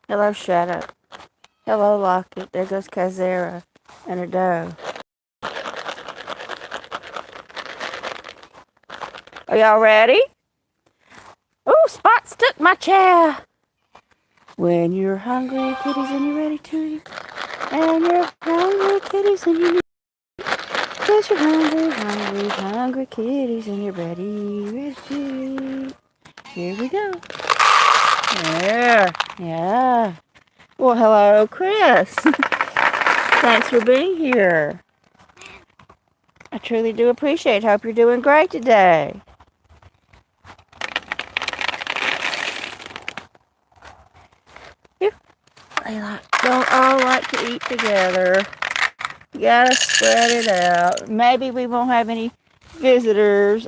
Hello, Shadow. Hello, Locket. There goes Kazera and her doe. Are y'all ready? Ooh, Spots took my chair. When you're hungry, kitties, and you're ready to eat. And you're hungry, kitties, and you need. Cause you're hungry, hungry, hungry kitties, and you're ready to eat. Here we go. There. Yeah. Well, hello, Chris. Thanks for being here. I truly do appreciate it. Hope you're doing great today. They don't all like to eat together. You gotta spread it out. Maybe we won't have any visitors.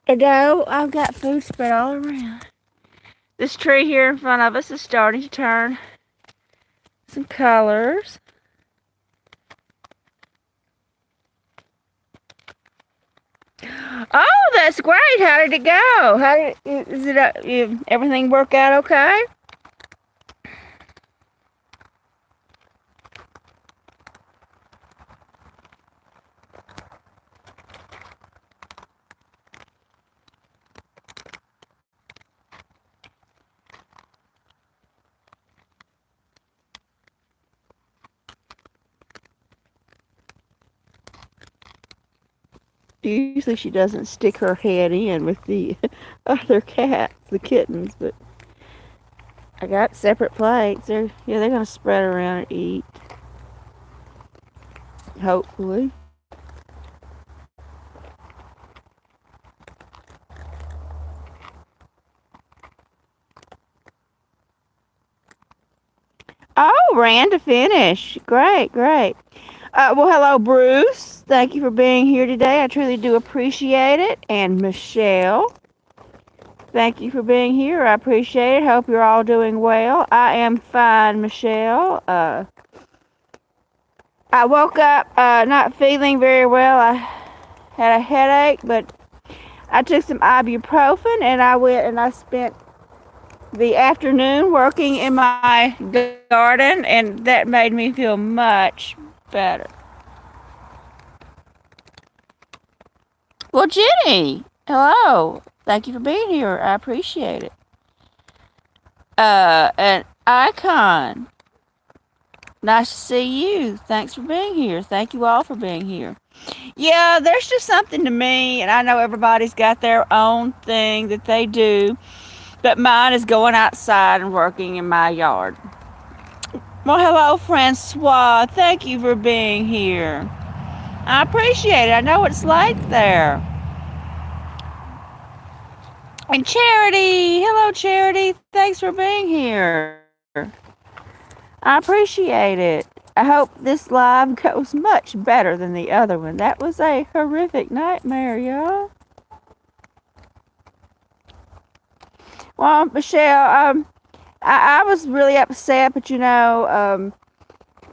No, I've got food spread all around. This tree here in front of us is starting to turn some colors. Oh, that's great. How did it go? Is it everything work out okay? Usually she doesn't stick her head in with the other cats, the kittens, but I got separate plates. They're gonna spread around and eat. Hopefully. Oh, ran to finish. Great, great. Well, hello, Bruce. Thank you for being here today. I truly do appreciate it. And Michelle, thank you for being here. I appreciate it. Hope you're all doing well. I am fine, Michelle. I woke up not feeling very well. I had a headache, but I took some ibuprofen and I went and I spent the afternoon working in my garden, and that made me feel much better. Well, Jenny, hello. Thank you for being here. I appreciate it. An icon. Nice to see you. Thanks for being here. Thank you all for being here. Yeah, there's just something to me, and I know everybody's got their own thing that they do, but mine is going outside and working in my yard. Well, hello, Francois. Thank you for being here. I appreciate it. I know it's late there. And Charity. Hello, Charity. Thanks for being here. I appreciate it. I hope this live goes much better than the other one. That was a horrific nightmare, y'all. Well, Michelle, I was really upset, but as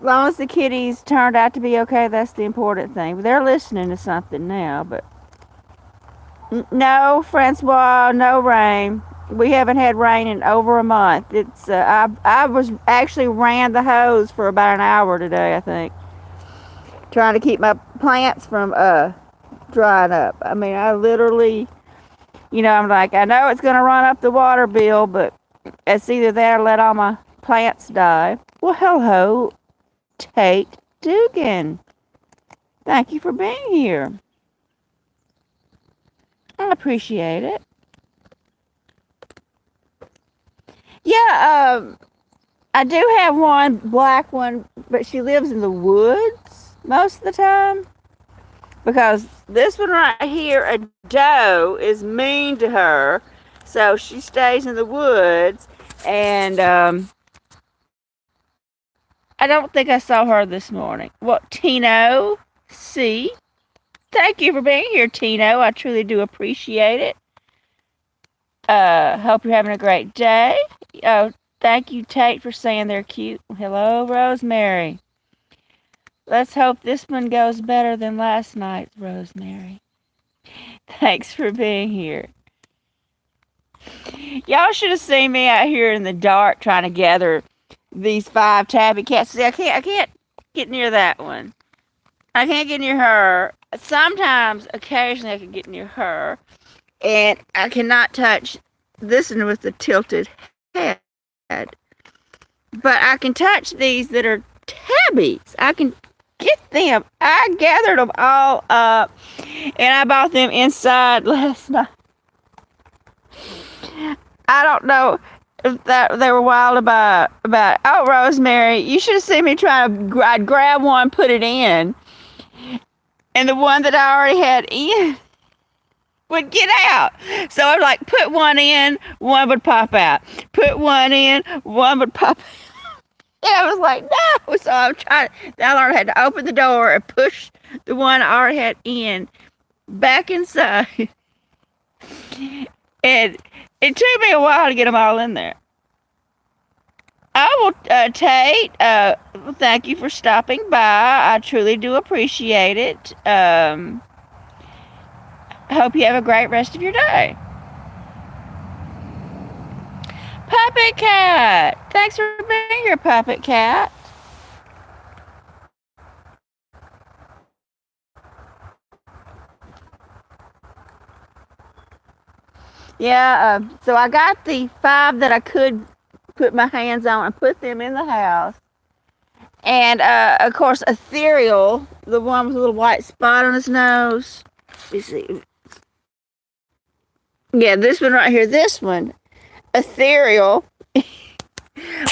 long as the kitties turned out to be okay, that's the important thing. They're listening to something now, but no, Francois, no rain. We haven't had rain in over a month. It's I was actually ran the hose for about an hour today, I think, trying to keep my plants from drying up. I mean, I literally, I'm like, I know it's gonna run up the water bill, but it's either that or let all my plants die. Well, hello, Tate Dugan. Thank you for being here. I appreciate it. Yeah, I do have one black one, but she lives in the woods most of the time. Because this one right here, a doe, is mean to her. So she stays in the woods. And I don't think I saw her this morning. Well, Tino, see? Thank you for being here, Tino. I truly do appreciate it. Hope you're having a great day. Oh, thank you, Tate, for saying they're cute. Hello, Rosemary. Let's hope this one goes better than last night's, Rosemary. Thanks for being here. Y'all should have seen me out here in the dark trying to gather these 5 tabby cats. See, I can't get near that one. I can't get near her. Sometimes, occasionally, I can get near her. And I cannot touch this one with the tilted head. But I can touch these that are tabbies. I can get them. I gathered them all up. And I bought them inside last night. I don't know if that they were wild about. Oh, Rosemary, you should have seen me trying to. I'd grab one, put it in, and the one that I already had in would get out. So I'd like put one in, one would pop out. Put one in, one would pop out. And I was like, no. So I'm trying. Now I had to open the door and push the one I already had in back inside. And it took me a while to get them all in there. I will, Tate, thank you for stopping by. I truly do appreciate it. Hope you have a great rest of your day. Puppet Cat, thanks for being here, Puppet Cat. Yeah, so I got the 5 that I could put my hands on and put them in the house. And, of course, Ethereal, the one with a little white spot on his nose. You see. Yeah, this one right here, this one. Ethereal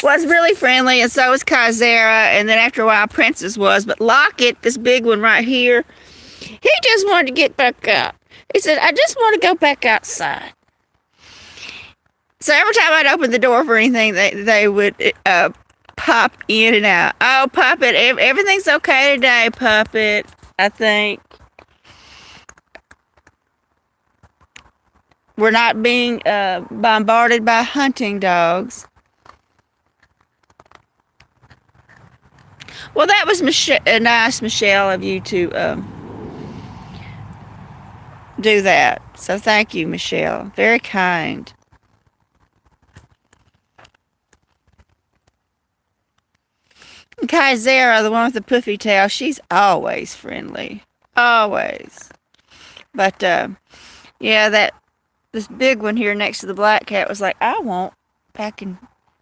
was really friendly, and so was Kaizera, and then after a while Princess was. But Locket, this big one right here, he just wanted to get back out. He said, I just want to go back outside. So every time I'd open the door for anything, they would pop in and out. Oh, Puppet, everything's okay today, Puppet, I think. We're not being bombarded by hunting dogs. Well, that was nice, Michelle, of you to do that. So thank you, Michelle. Very kind. Kaizera, the one with the puffy tail, she's always friendly. Always. But, yeah, this big one here next to the black cat was like, I want back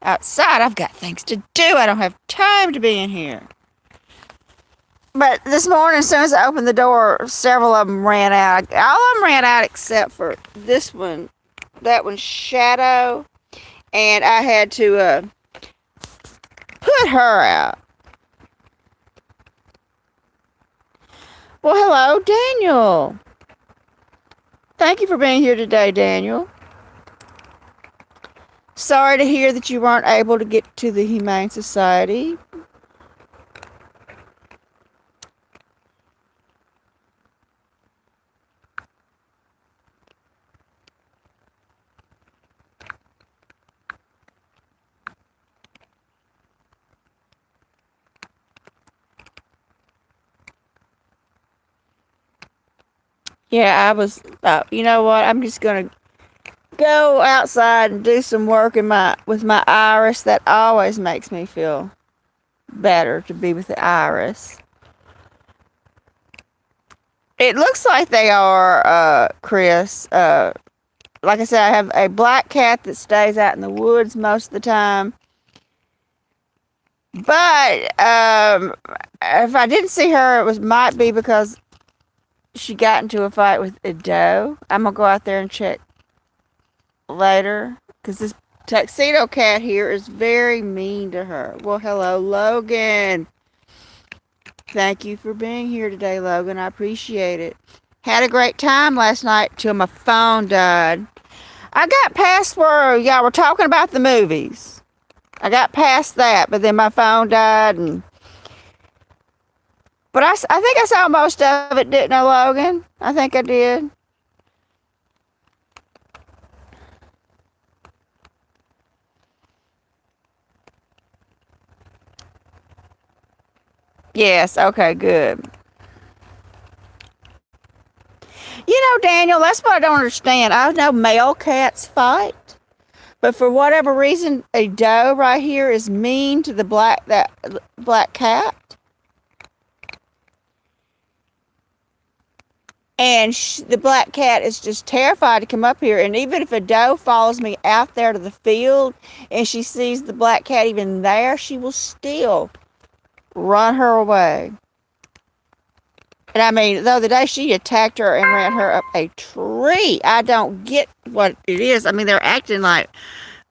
outside. I've got things to do. I don't have time to be in here. But this morning, as soon as I opened the door, several of them ran out. All of them ran out except for this one. That one's Shadow. And I had to put her out. Well, hello, Daniel. Thank you for being here today, Daniel. Sorry to hear that you weren't able to get to the Humane Society. Yeah, I was, you know what, I'm just going to go outside and do some work with my iris. That always makes me feel better to be with the iris. It looks like they are, Chris. Like I said, I have a black cat that stays out in the woods most of the time. But if I didn't see her, might be because she got into a fight with a doe. I'm going to go out there and check later, because this tuxedo cat here is very mean to her. Well, hello, Logan. Thank you for being here today, Logan. I appreciate it. Had a great time last night till my phone died. I got past where y'all were talking about the movies. I got past that, but then my phone died. But I think I saw most of it, didn't I, Logan? I think I did. Yes, okay, good. You know, Daniel, that's what I don't understand. I know male cats fight, but for whatever reason, a doe right here is mean to the black cat. And the black cat is just terrified to come up here. And even if a doe follows me out there to the field and she sees the black cat even there, she will still run her away. And I mean, the other day she attacked her and ran her up a tree. I don't get what it is. I mean, they're acting like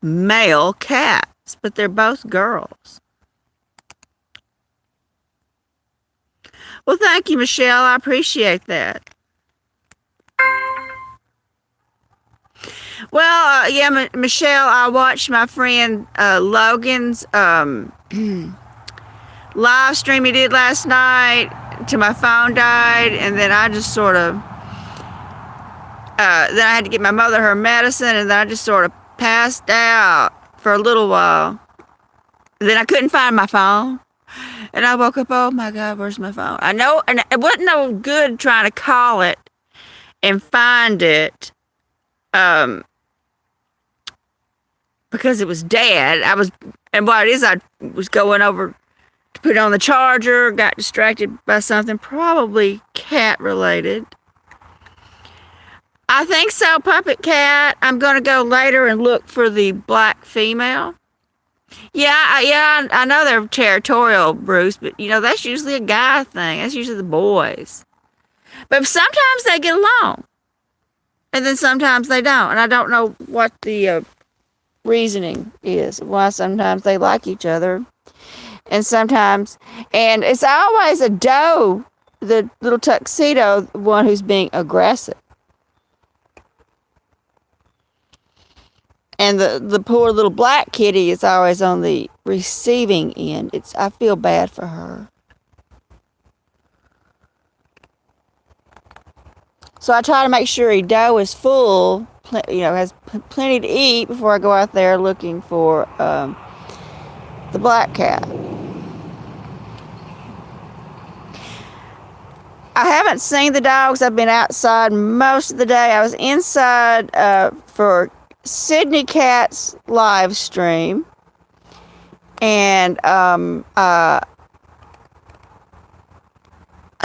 male cats, but they're both girls. Well, thank you, Michelle. I appreciate that. Well, yeah, Michelle, I watched my friend Logan's live stream he did last night till my phone died, and then I just sort of, then I had to get my mother her medicine, and then I just sort of passed out for a little while. Then I couldn't find my phone, and I woke up, oh my God, where's my phone? I know, and it wasn't no good trying to call it and find it. Because it was dead. And what it is, I was going over to put it on the charger, got distracted by something, probably cat related. I think so, Puppet Cat. I'm going to go later and look for the black female. Yeah, I know they're territorial, Bruce, but that's usually a guy thing. That's usually the boys. But sometimes they get along. And then sometimes they don't. And I don't know what the reasoning is, why sometimes they like each other. And it's always a doe, the little tuxedo, the one who's being aggressive. And the poor little black kitty is always on the receiving end. I feel bad for her. So I try to make sure a doe is full, has plenty to eat before I go out there looking for the black cat. I haven't seen the dogs. I've been outside most of the day. I was inside for Sydney Cat's live stream. And I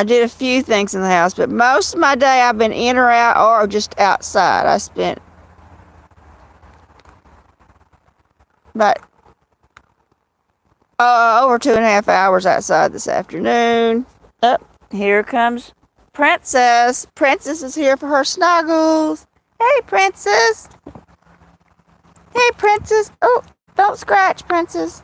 did a few things in the house, but most of my day I've been in or out or just outside. I spent about over 2.5 hours outside this afternoon. Oh, here comes Princess. Princess is here for her snuggles. Hey, Princess. Hey, Princess. Oh, don't scratch, Princess.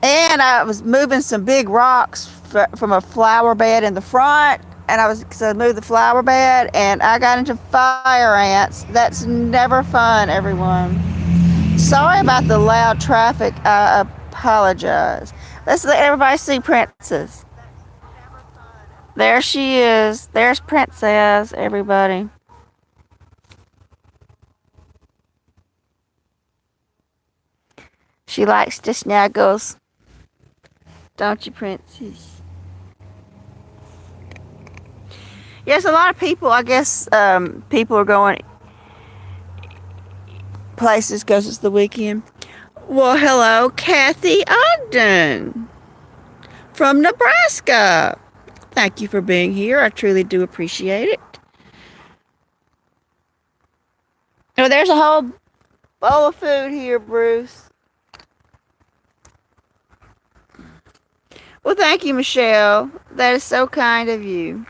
And I was moving some big rocks from a flower bed in the front. And I moved the flower bed, and I got into fire ants. That's never fun, everyone. Sorry about the loud traffic. I apologize. Let's let everybody see Princess. There she is. There's Princess, everybody. She likes to snuggles. Don't you, Princess? Yes, a lot of people, I guess, people are going places because it's the weekend. Well, hello, Kathy Ogden from Nebraska. Thank you for being here. I truly do appreciate it. Oh, there's a whole bowl of food here, Bruce. Well, thank you, Michelle. That is so kind of you.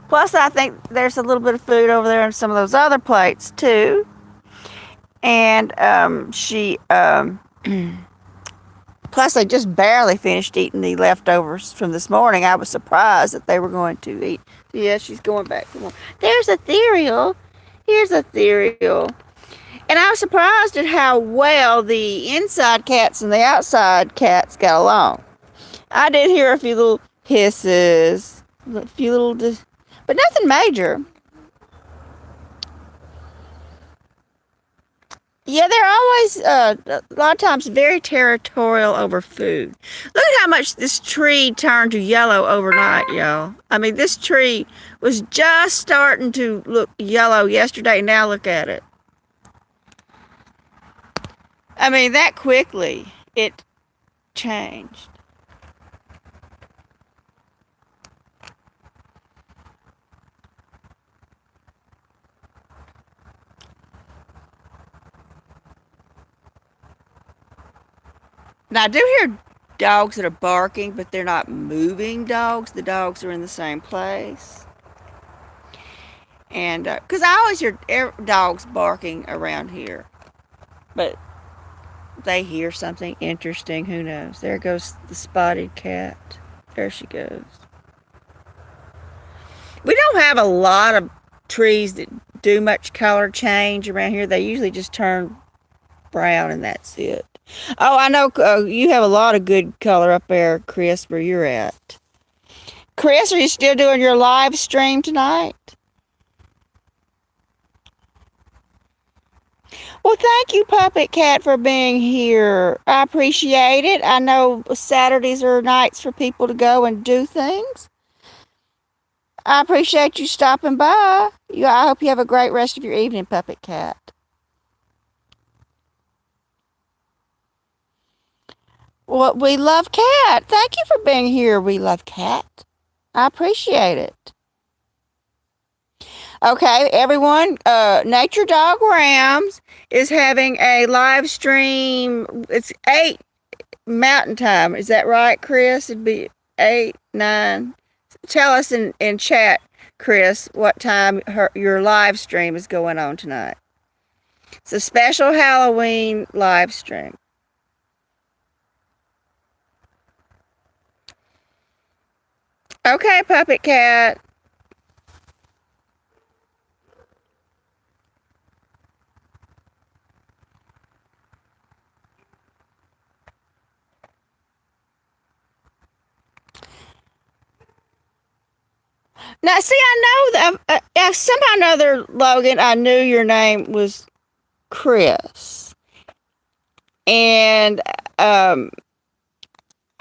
Plus, I think there's a little bit of food over there on some of those other plates, too. And plus, I just barely finished eating the leftovers from this morning. I was surprised that they were going to eat. Yeah, she's going back for more. There's a cereal. Here's a cereal. And I was surprised at how well the inside cats and the outside cats got along. I did hear a few little hisses, but nothing major. Yeah, they're always a lot of times very territorial over food. Look at how much this tree turned to yellow overnight, y'all. I mean, this tree was just starting to look yellow yesterday. Now look at it. I mean, that quickly it changed. Now, I do hear dogs that are barking, but they're not moving dogs. The dogs are in the same place. And because I always hear dogs barking around here, but they hear something interesting. Who knows? There goes the spotted cat. There she goes. We don't have a lot of trees that do much color change around here. They usually just turn brown and that's it. Oh, I know you have a lot of good color up there, Chris, where you're at. Chris, are you still doing your live stream tonight? Well, thank you, Puppet Cat, for being here. I appreciate it. I know Saturdays are nights for people to go and do things. I appreciate you stopping by. I hope you have a great rest of your evening, Puppet Cat. Well, we love Cat. Thank you for being here. We love Cat. I appreciate it. Okay, everyone, Nature Dog Rams is having a live stream. It's 8 Mountain Time. Is that right, Chris? It'd be 8, 9. Tell us in chat, Chris, what time your live stream is going on tonight. It's a special Halloween live stream. Okay, Puppet Cat. Now, see, I know that somehow or another, Logan, I knew your name was Chris. And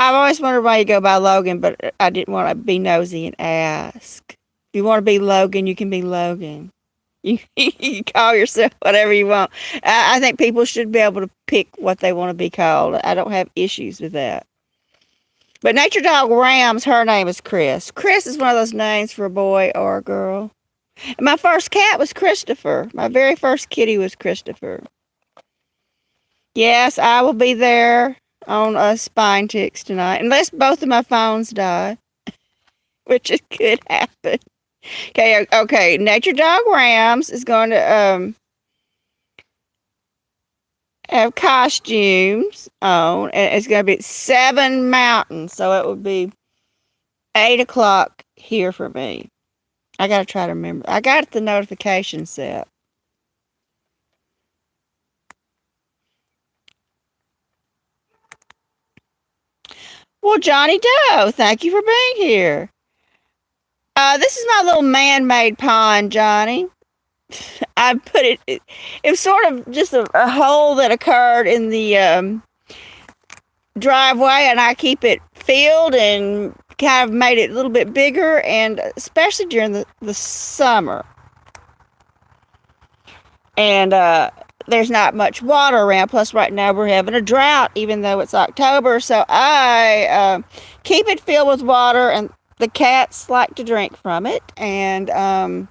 I've always wondered why you go by Logan, but I didn't want to be nosy and ask. If you want to be Logan, you can be Logan. You can call yourself whatever you want. I think people should be able to pick what they want to be called. I don't have issues with that. But Nature Dog Rams, her name is Chris. Chris is one of those names for a boy or a girl. And my first cat was Christopher. My very first kitty was Christopher. Yes, I will be there on Spine Ticks tonight, unless both of my phones die, which it could happen. Okay. Nature Dog Rams is going to have costumes on, and it's going to be at 7 Mountain, so it would be 8 o'clock here for me. I got to try to remember. I got the notification set. Well, Johnny Doe, thank you for being here. This is my little man-made pond, Johnny. I put it was sort of just a hole that occurred in the driveway, and I keep it filled and kind of made it a little bit bigger, and especially during the summer. And there's not much water around. Plus, right now we're having a drought, even though it's October. So I keep it filled with water, and the cats like to drink from it. And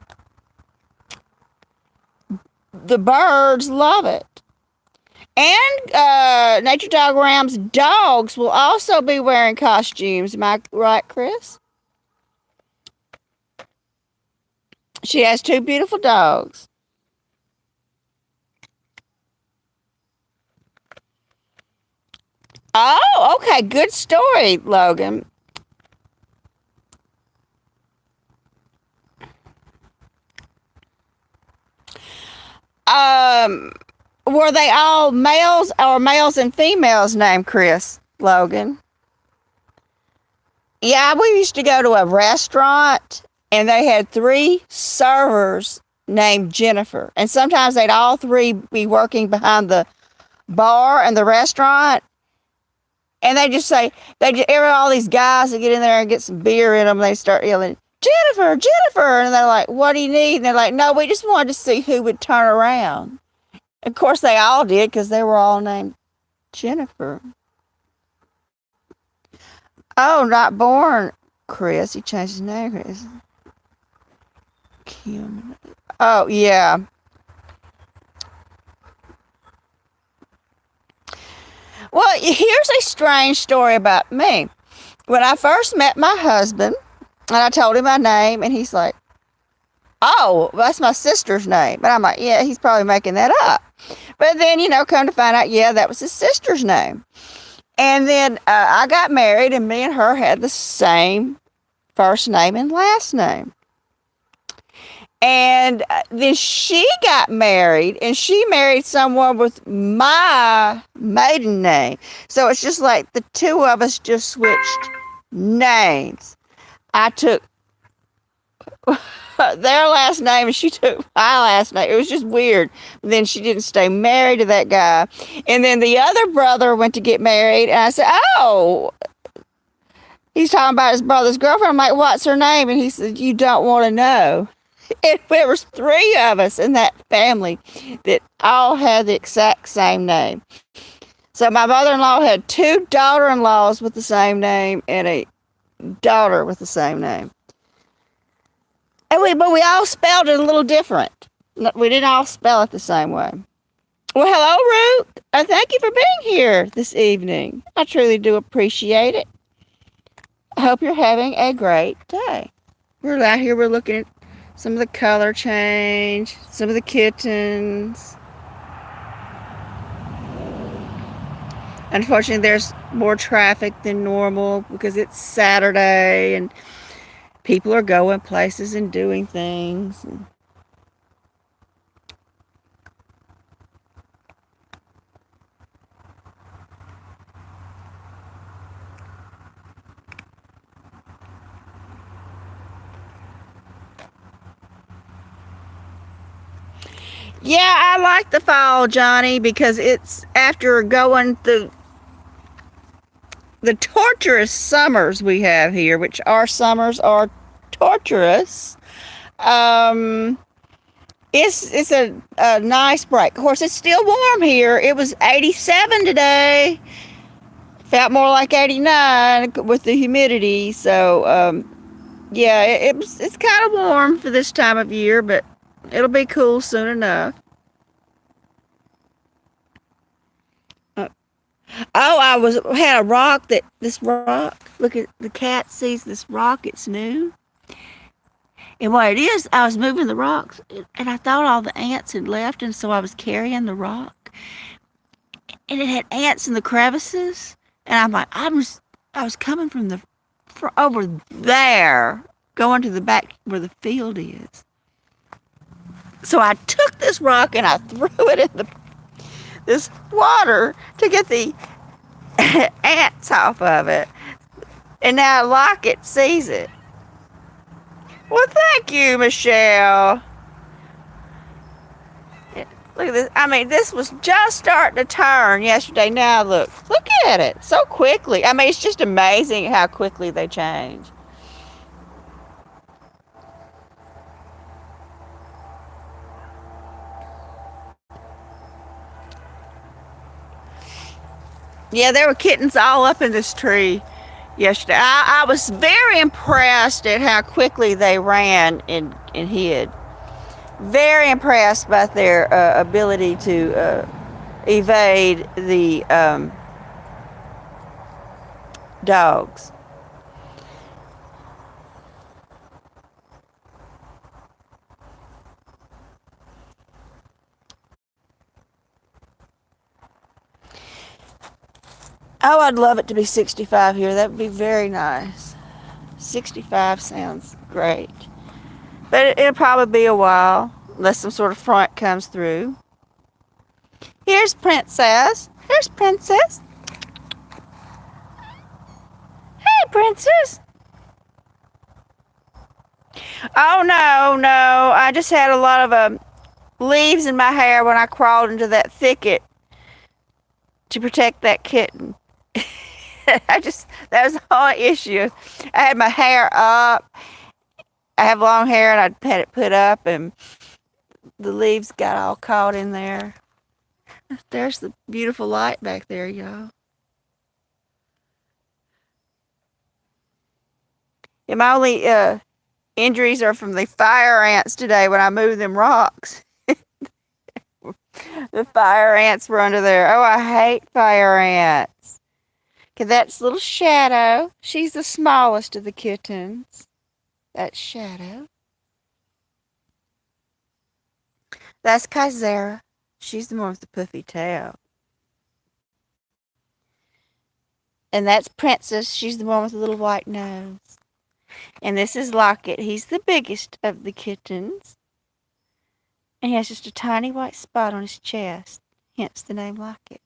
the birds love it. And Nature Dog Ram's dogs will also be wearing costumes. Am I right, Chris? She has 2 beautiful dogs. Oh, okay. Good story, Logan. Were they all males or males and females named Chris, Logan? Yeah, we used to go to a restaurant and they had 3 servers named Jennifer. And sometimes they'd all three be working behind the bar and the restaurant. And they just say, all these guys that get in there and get some beer in them, they start yelling, Jennifer, Jennifer. And they're like, what do you need? And they're like, no, we just wanted to see who would turn around. Of course, they all did because they were all named Jennifer. Oh, not born, Chris. He changed his name, Chris. Kim. Oh, yeah. Well, here's a strange story about me. When I first met my husband, and I told him my name, and he's like, oh, that's my sister's name. And I'm like, yeah, he's probably making that up. But then, come to find out, yeah, that was his sister's name. And then I got married, and me and her had the same first name and last name. And then she got married, and she married someone with my maiden name. So it's just like the two of us just switched names. I took their last name, and she took my last name. It was just weird. Then she didn't stay married to that guy. And then the other brother went to get married, and I said, oh, he's talking about his brother's girlfriend. I'm like, what's her name? And he said, you don't want to know. And there was three of us in that family that all had the exact same name. So my mother-in-law had two daughter-in-laws with the same name and a daughter with the same name. But we all spelled it a little different. We didn't all spell it the same way. Well, hello, Ruth. Thank you for being here this evening. I truly do appreciate it. I hope you're having a great day. We're out here. We're looking at some of the color change, some of the kittens. Unfortunately, there's more traffic than normal because it's Saturday and people are going places and doing things. Yeah, I like the fall, Johnny, because it's after going through the torturous summers we have here, which our summers are torturous. It's a nice break. Of course, it's still warm here. It was 87 today. Felt more like 89 with the humidity. So, yeah, it's kind of warm for this time of year, but it'll be cool soon enough. I had a rock this rock. Look at the cat sees this rock. It's new. And what it is, I was moving the rocks, and I thought all the ants had left, and so I was carrying the rock, and it had ants in the crevices, and I'm like, I was coming from over there, going to the back where the field is. So I took this rock and I threw it in this water to get the ants off of it. And now Lockett sees it. Well, thank you, Michelle. Look at this. I mean, this was just starting to turn yesterday. Now look at it so quickly. I mean, it's just amazing how quickly they change. Yeah, there were kittens all up in this tree yesterday. I was very impressed at how quickly they ran and hid. Very impressed by their ability to evade the dogs. Oh, I'd love it to be 65 here. That would be very nice. 65 sounds great. But it'll probably be a while, unless some sort of front comes through. Here's Princess. Here's Princess. Hey, Princess. Oh, no, no. I just had a lot of leaves in my hair when I crawled into that thicket to protect that kitten. That was the whole issue. I had my hair up. I have long hair and I had it put up and the leaves got all caught in there. There's the beautiful light back there, y'all. And my only injuries are from the fire ants today when I moved them rocks. The fire ants were under there. Oh, I hate fire ants. Okay, that's little Shadow. She's the smallest of the kittens. That's Shadow. That's Kaizera. She's the one with the puffy tail. And that's Princess. She's the one with the little white nose. And this is Locket. He's the biggest of the kittens. And he has just a tiny white spot on his chest. Hence the name Locket.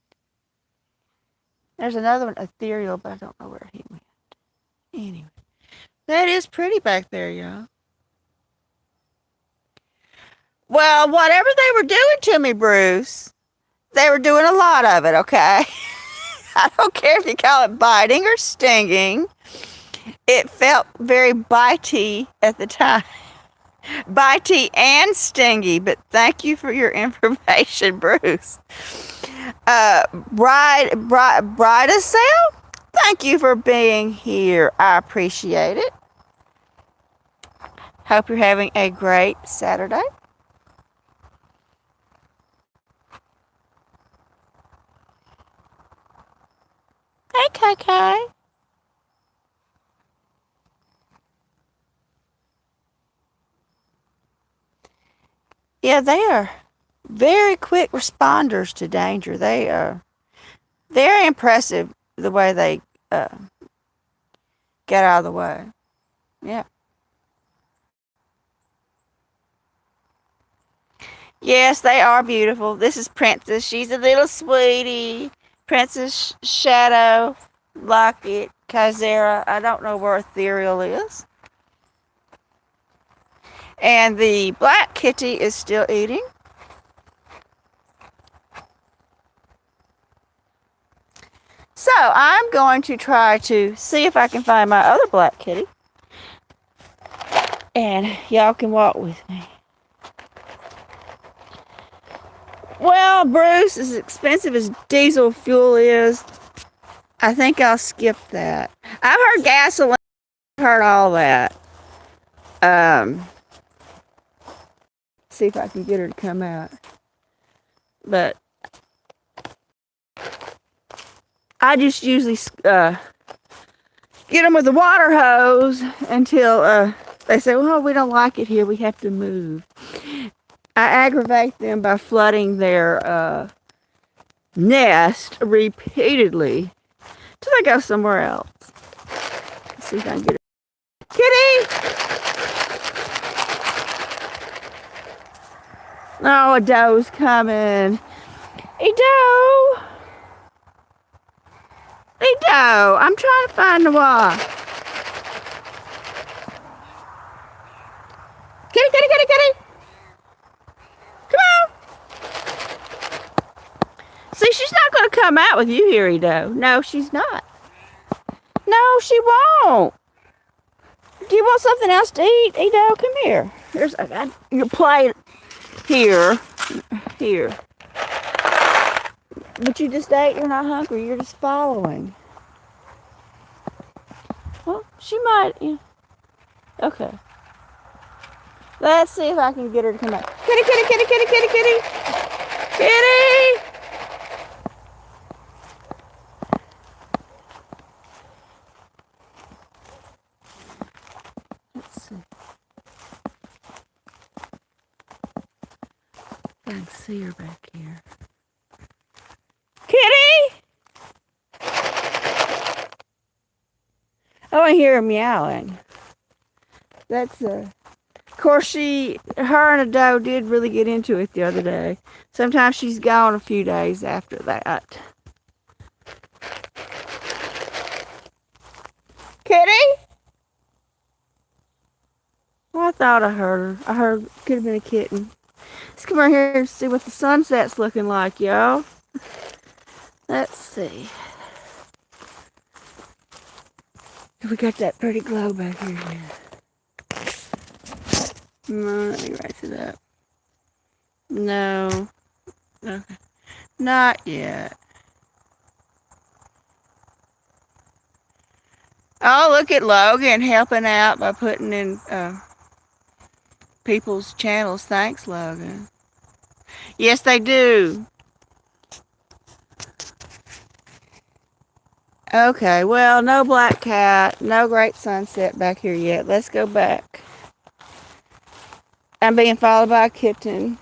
There's another one, Ethereal, but I don't know where he went. Anyway. That is pretty back there, y'all. Well, whatever they were doing to me, Bruce, they were doing a lot of it, okay? I don't care if you call it biting or stinging. It felt very bitey at the time. Bitey and stingy, but thank you for your information, Bruce. Bride Sale, thank you for being here. I appreciate it. Hope you're having a great Saturday. Hey, KK. Yeah, they are very quick responders to danger. They are very impressive the way they get out of the way. Yeah. Yes, they are beautiful. This is Princess. She's a little sweetie. Princess Shadow, Locket, Kaizera. I don't know where Ethereal is. And the black kitty is still eating. So I'm going to try to see if I can find my other black kitty. And y'all can walk with me. Well, Bruce, as expensive as diesel fuel is, I think I'll skip that. I've heard gasoline, I've heard all that. See if I can get her to come out. But I just usually get them with the water hose until they say, well, we don't like it here. We have to move. I aggravate them by flooding their nest repeatedly till they go somewhere else. Let's see if I can get her. Kitty! Oh, a doe's coming. Hey, doe! Hey, doe! I'm trying to find the wall. Kitty, kitty, kitty, kitty! Come on! See, she's not going to come out with you here, Edo. No, she's not. No, she won't. Do you want something else to eat, Edo? Come here. Here's your plate. Here. But you just ate. You're not hungry. You're just following. Well, she might. Yeah. Okay. Let's see if I can get her to come out. Kitty, kitty, kitty, kitty, kitty, kitty. Kitty! Let's see. I can see her back here. Kitty! Oh, I hear her meowing. That's of course, her and a doe did really get into it the other day. Sometimes she's gone a few days after that. Kitty? Well, I thought I heard her. I heard could have been a kitten. Let's come over here and see what the sunset's looking like, y'all. Let's see. We got that pretty glow back here now. Let me raise it up. No. Okay. Not yet. Oh, look at Logan helping out by putting in people's channels. Thanks, Logan. Yes, they do. Okay, well, no black cat, no great sunset back here yet. Let's go back. I'm being followed by a kitten.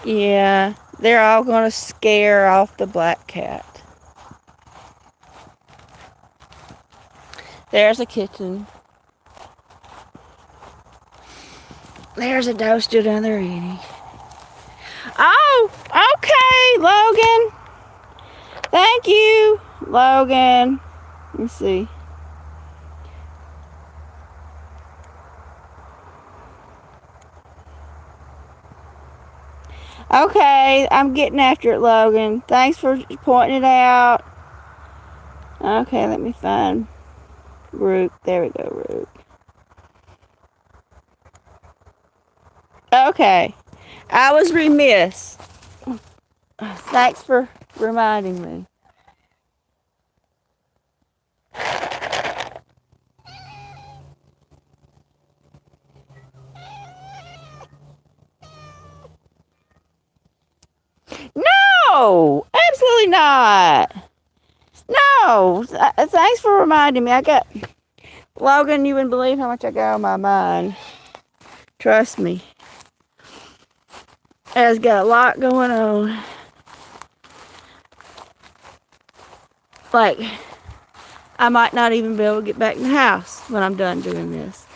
Yeah, they're all going to scare off the black cat. There's a kitten. There's a doe still down there eating. Oh, okay, Logan. Thank you, Logan. Let's see. Okay, I'm getting after it, Logan. Thanks for pointing it out. Okay, let me find Rook. There we go, Rook. Okay, I was remiss. Thanks for reminding me. No, absolutely not. No, thanks for reminding me. Logan, you wouldn't believe how much I got on my mind. Trust me. I've got a lot going on. Like, I might not even be able to get back in the house when I'm done doing this.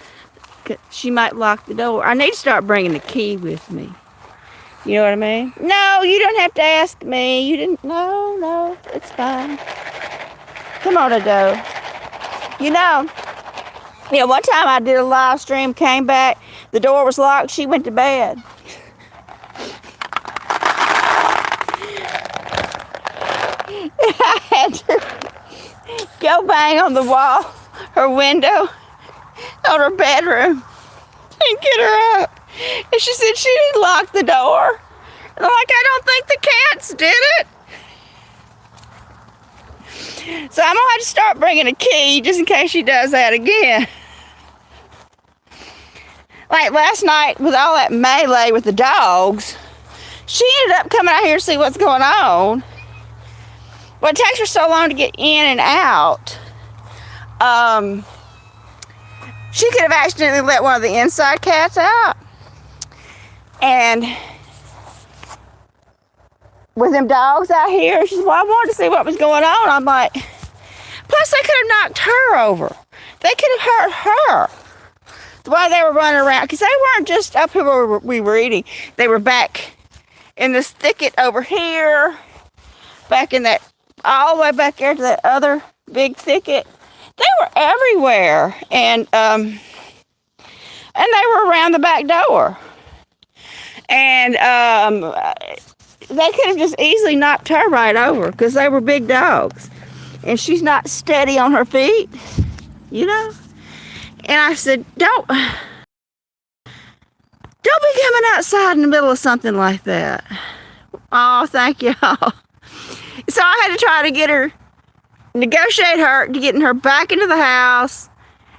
She might lock the door. I need to start bringing the key with me. You know what I mean? No, you don't have to ask me. You didn't. No, it's fine. Come on, Ado. One time I did a live stream, came back, the door was locked, she went to bed. I had to go bang on the wall, her window, on her bedroom, and get her up. And she said she didn't lock the door. And I'm like, I don't think the cats did it. So I'm going to have to start bringing a key just in case she does that again. Like last night with all that melee with the dogs, she ended up coming out here to see what's going on. Well, it takes her so long to get in and out. She could have accidentally let one of the inside cats out. And with them dogs out here, she said, well, I wanted to see what was going on. I'm like, plus they could have knocked her over. They could have hurt her. The way they were running around, because they weren't just up here where we were eating. They were back in this thicket over here, back in that, all the way back there to that other big thicket. They were everywhere, and they were around the back door. And they could have just easily knocked her right over because they were big dogs. And she's not steady on her feet, you know? And I said, don't be coming outside in the middle of something like that. Oh, thank y'all. So I had to try to negotiate her to getting her back into the house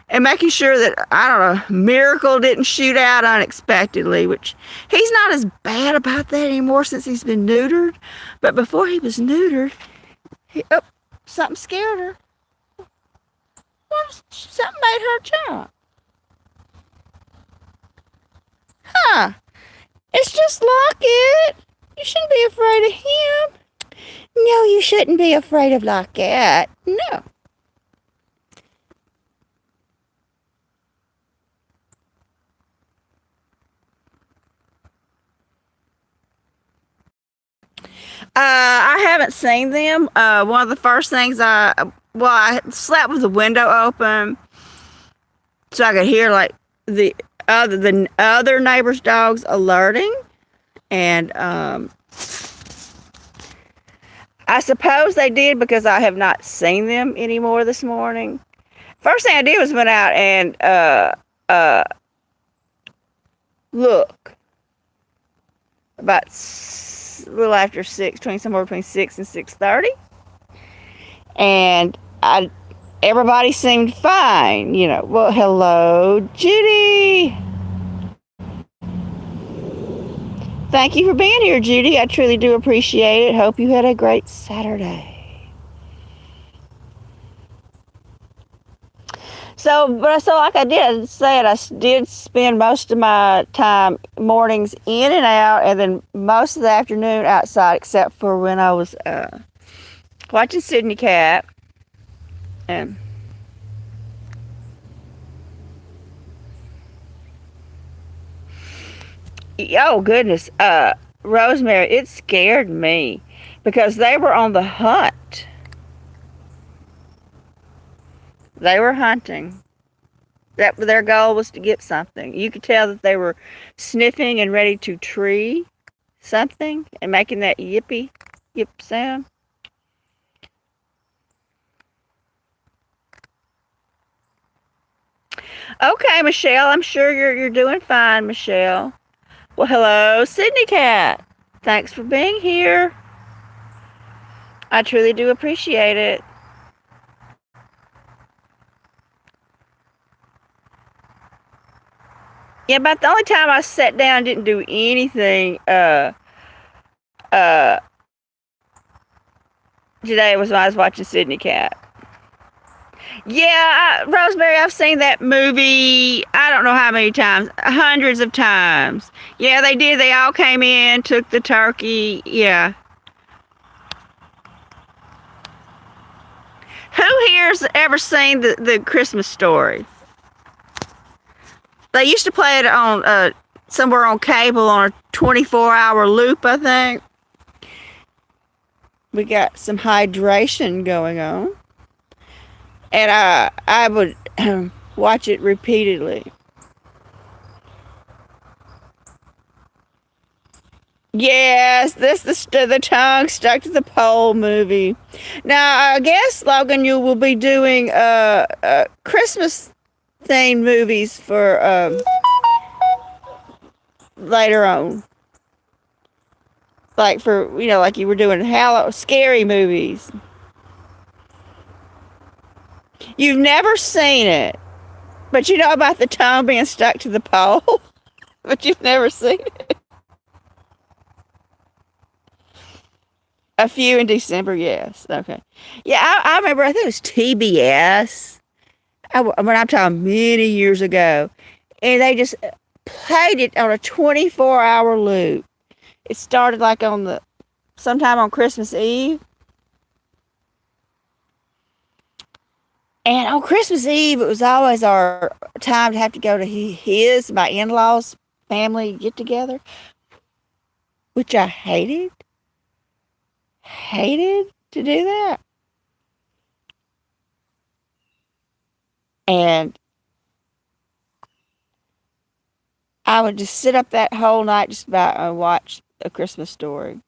and making sure that, I don't know, Miracle didn't shoot out unexpectedly, which he's not as bad about that anymore since he's been neutered. But before he was neutered, something scared her. Well, something made her jump. Huh. It's just Lockett. You shouldn't be afraid of him. No, you shouldn't be afraid of Lockett. No. I haven't seen them. One of the first things I slept with the window open, so I could hear like the other neighbors' dogs alerting, and I suppose they did because I have not seen them anymore this morning. First thing I did was went out and look about a little after 6, somewhere between 6 and 6:30, and everybody seemed fine. Well, hello, Judy. Thank you for being here, Judy. I truly do appreciate it. Hope you had a great Saturday. So like I did say it, I did spend most of my time mornings in and out, and then most of the afternoon outside, except for when I was watching Sydney Cat. And oh goodness, Rosemary, it scared me because they were on the hunt. They were hunting. Their goal was to get something. You could tell that they were sniffing and ready to tree something and making that yippy yip sound. Okay, Michelle, I'm sure you're doing fine, Michelle. Well, hello, Sydney Cat. Thanks for being here. I truly do appreciate it. Yeah, about the only time I sat down and didn't do anything today was when I was watching Sydney Cat. Yeah, Rosemary, I've seen that movie, I don't know how many times, hundreds of times. Yeah, they did. They all came in, took the turkey. Yeah. Who here's ever seen the Christmas Story? They used to play it on somewhere on cable on a 24-hour loop, I think. We got some hydration going on. And I would watch it repeatedly. Yes, this the tongue stuck to the pole movie. Now I guess Logan, you will be doing Christmas themed movies for later on, like for like you were doing scary movies. You've never seen it, but you know about the tongue being stuck to the pole, but you've never seen it. A few in December, yes. Okay. Yeah, I remember, I think it was TBS. When I'm talking many years ago. And they just played it on a 24-hour loop. It started like sometime on Christmas Eve. And on Christmas Eve, it was always our time to have to go to my in-laws' family get-together, which I hated. Hated to do that. And I would just sit up that whole night just about and watch A Christmas Story.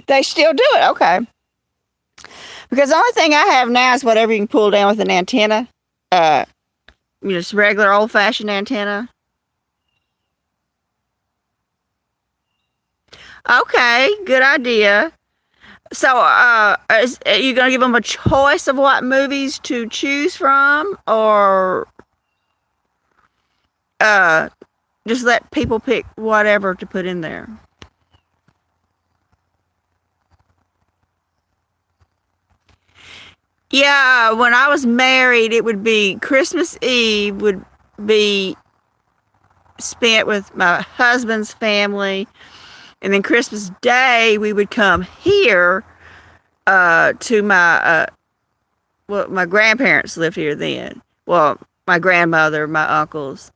They still do it, okay. Because the only thing I have now is whatever you can pull down with an antenna. Just regular old-fashioned antenna. Okay, good idea. So, are you going to give them a choice of what movies to choose from, or just let people pick whatever to put in there? Yeah, when I was married, it would be Christmas Eve would be spent with my husband's family, and then Christmas Day we would come here to my grandparents lived here then. Well, my grandmother, my uncles,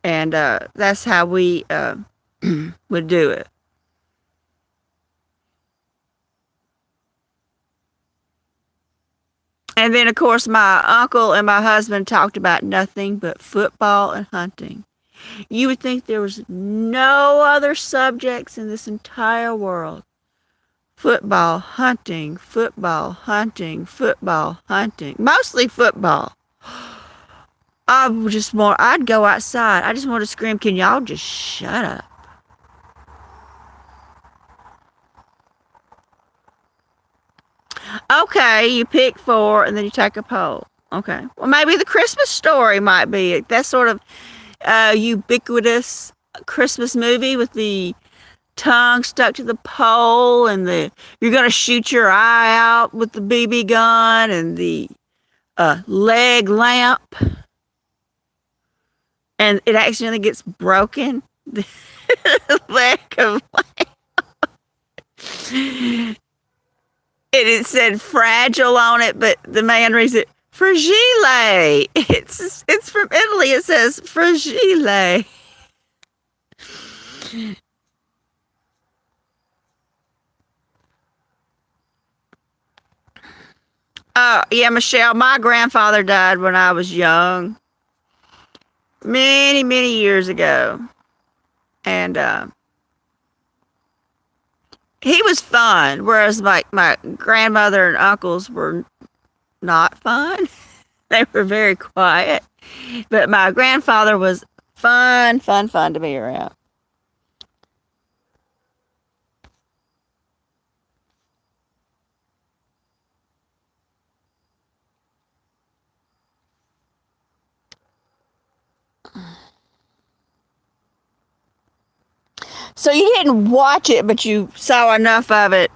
and that's how we would do it. And then, of course, my uncle and my husband talked about nothing but football and hunting. You would think there was no other subjects in this entire world. Football, hunting, football, hunting, football, hunting. Mostly football. I'd go outside. I just want to scream, can y'all just shut up? Okay, you pick four and then you take a poll. Okay. Well, maybe the Christmas Story might be it. That sort of ubiquitous Christmas movie with the tongue stuck to the pole and you're going to shoot your eye out with the BB gun and the leg lamp. And it accidentally gets broken. The leg of and it said fragile on it, but the man reads it fragile. It's from Italy. It says fragile. Yeah, Michelle, my grandfather died when I was young. Many, many years ago. And he was fun, whereas my grandmother and uncles were not fun. They were very quiet. But my grandfather was fun to be around. So you didn't watch it, but you saw enough of it.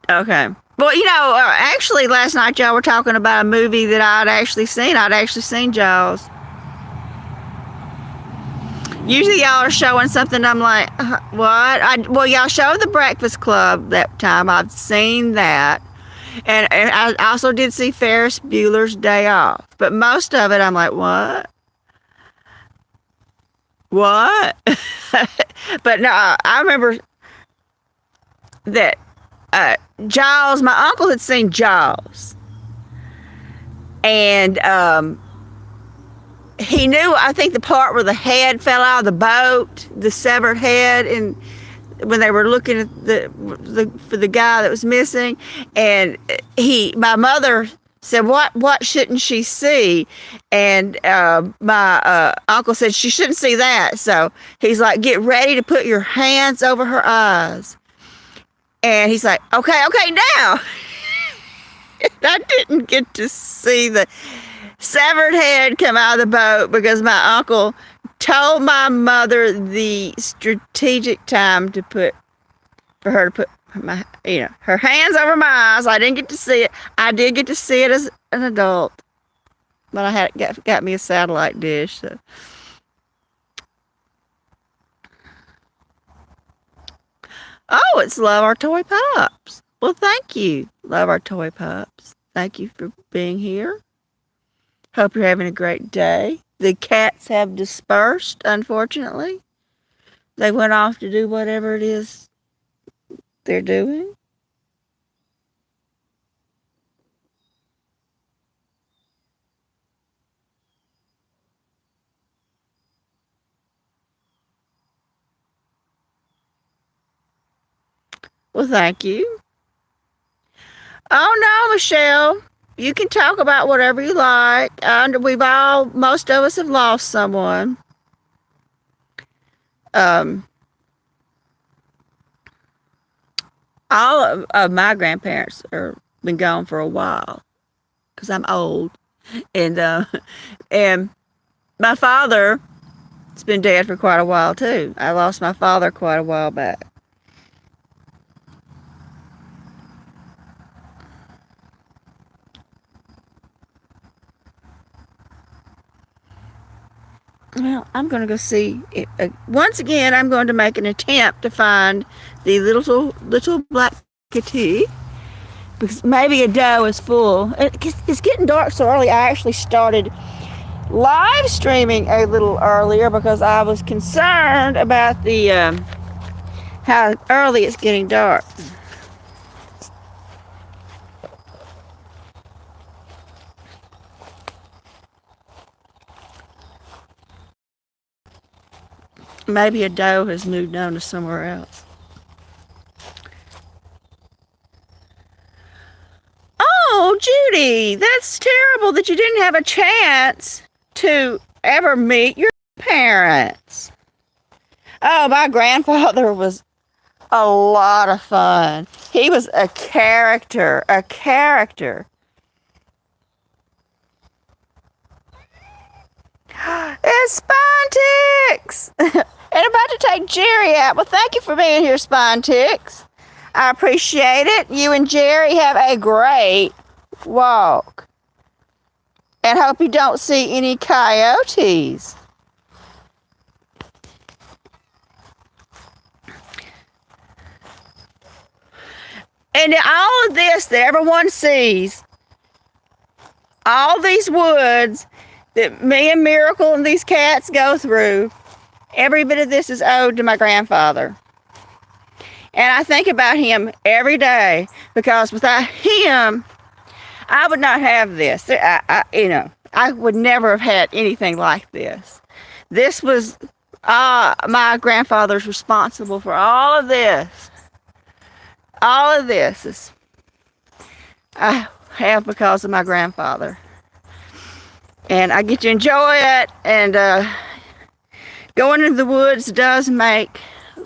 Okay. Well, actually last night y'all were talking about a movie that I'd actually seen. I'd actually seen Jaws. Usually y'all are showing something I'm like, what? Well, y'all showed The Breakfast Club that time. I've seen that. And I also did see Ferris Bueller's Day Off. But most of it I'm like, what? What? But no, I remember that Jaws, my uncle had seen Jaws. And he knew, I think, the part where the head fell out of the boat, the severed head, and when they were looking at for the guy that was missing. And my mother said, what shouldn't she see? And my uncle said she shouldn't see that. So he's like, get ready to put your hands over her eyes. And he's like, okay now. I didn't get to see the severed head come out of the boat because my uncle told my mother the strategic time for her to put her hands over my eyes. I didn't get to see it. I did get to see it as an adult, but I had got me a satellite dish. So. Oh, it's Love Our Toy Pops. Well, thank you, Love Our Toy Pops. Thank you for being here. Hope you're having a great day. The cats have dispersed, unfortunately. They went off to do whatever it is they're doing. Well, thank you. Oh, no, Michelle. You can talk about whatever you like. Most of us have lost someone. All of my grandparents are been gone for a while because I'm old. And my father has been dead for quite a while, too. I lost my father quite a while back. Well, I'm going to go see it. Once again, I'm going to make an attempt to find the little black kitty because maybe a doe is full. It's getting dark so early. I actually started live streaming a little earlier because I was concerned about the how early it's getting dark. Maybe a doe has moved on to somewhere else. Oh, Judy, that's terrible that you didn't have a chance to ever meet your parents. Oh, my grandfather was a lot of fun. He was a character, a character. It's Spine and about to take Jerry out. Well, thank you for being here, Spine I appreciate it. You and Jerry have a great walk. And hope you don't see any coyotes. And all of this that everyone sees, all these woods that me and Miracle and these cats go through, every bit of this is owed to my grandfather. And I think about him every day, because without him, I would not have this. I would never have had anything like this. This was, my grandfather's responsible for all of this. All of this is, I have because of my grandfather. And I get to enjoy it, and going into the woods does make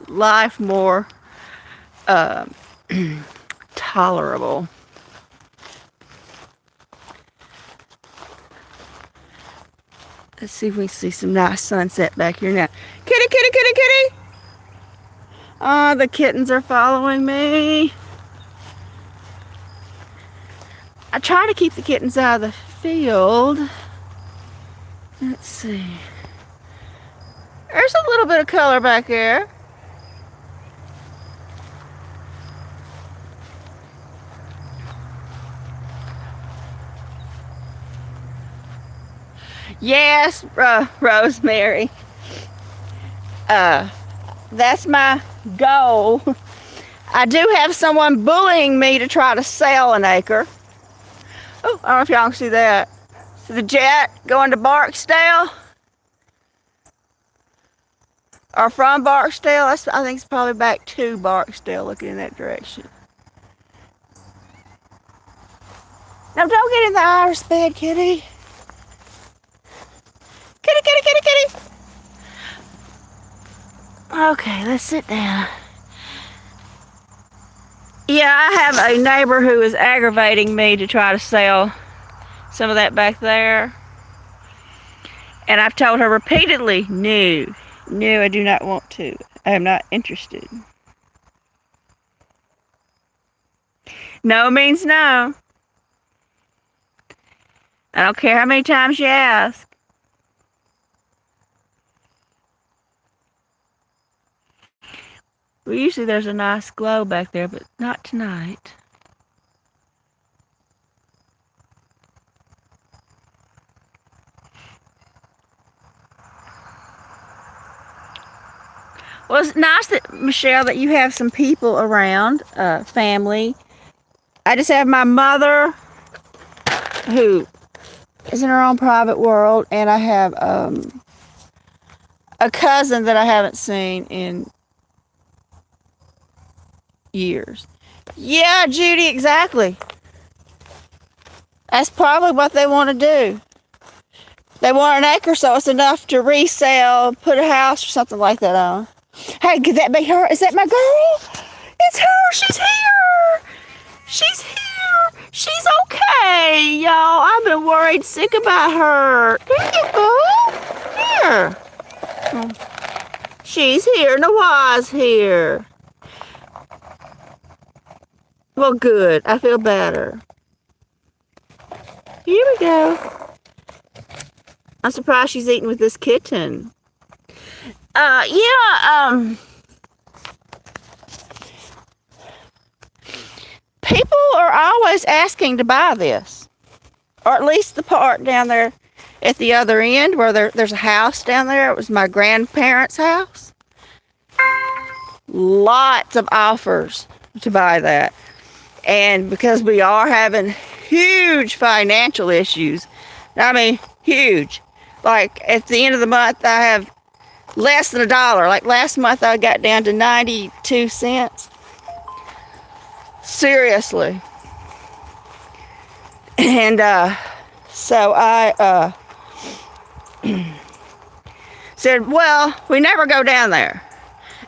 life more tolerable. Let's see if we can see some nice sunset back here now. Kitty, kitty, kitty, kitty! Oh, the kittens are following me. I try to keep the kittens out of the field. Let's see. There's a little bit of color back there. Yes, Rosemary. That's my goal. I do have someone bullying me to try to sell an acre. Oh, I don't know if y'all can see that. See the jet going to Barksdale? Or from Barksdale? I think it's probably back to Barksdale, looking in that direction. Now don't get in the iris bed, kitty. Kitty, kitty, kitty, kitty. Okay, let's sit down. Yeah, I have a neighbor who is aggravating me to try to sell some of that back there. And I've told her repeatedly, no, I do not want to. I am not interested. No means no. I don't care how many times you ask. Well, usually there's a nice glow back there, but not tonight. Well, it's nice that, Michelle, that you have some people around, family. I just have my mother, who is in her own private world, and I have a cousin that I haven't seen in years. Yeah, Judy, exactly. That's probably what they want to do. They want an acre, so it's enough to resell, put a house or something like that on. Hey, could that be her? Is that my girl? It's her. She's here. She's here. She's okay, y'all. I've been worried sick about her. There you go. Here. She's here. Nawa's here. Well, good. I feel better. Here we go. I'm surprised she's eating with this kitten. People are always asking to buy this. Or at least the part down there at the other end where there's a house down there. It was my grandparents' house. Lots of offers to buy that. And because we are having huge financial issues, I mean, huge. Like, at the end of the month, I have less than $1. Like last month I got down to 92 cents. Seriously. And so I said, well, we never go down there.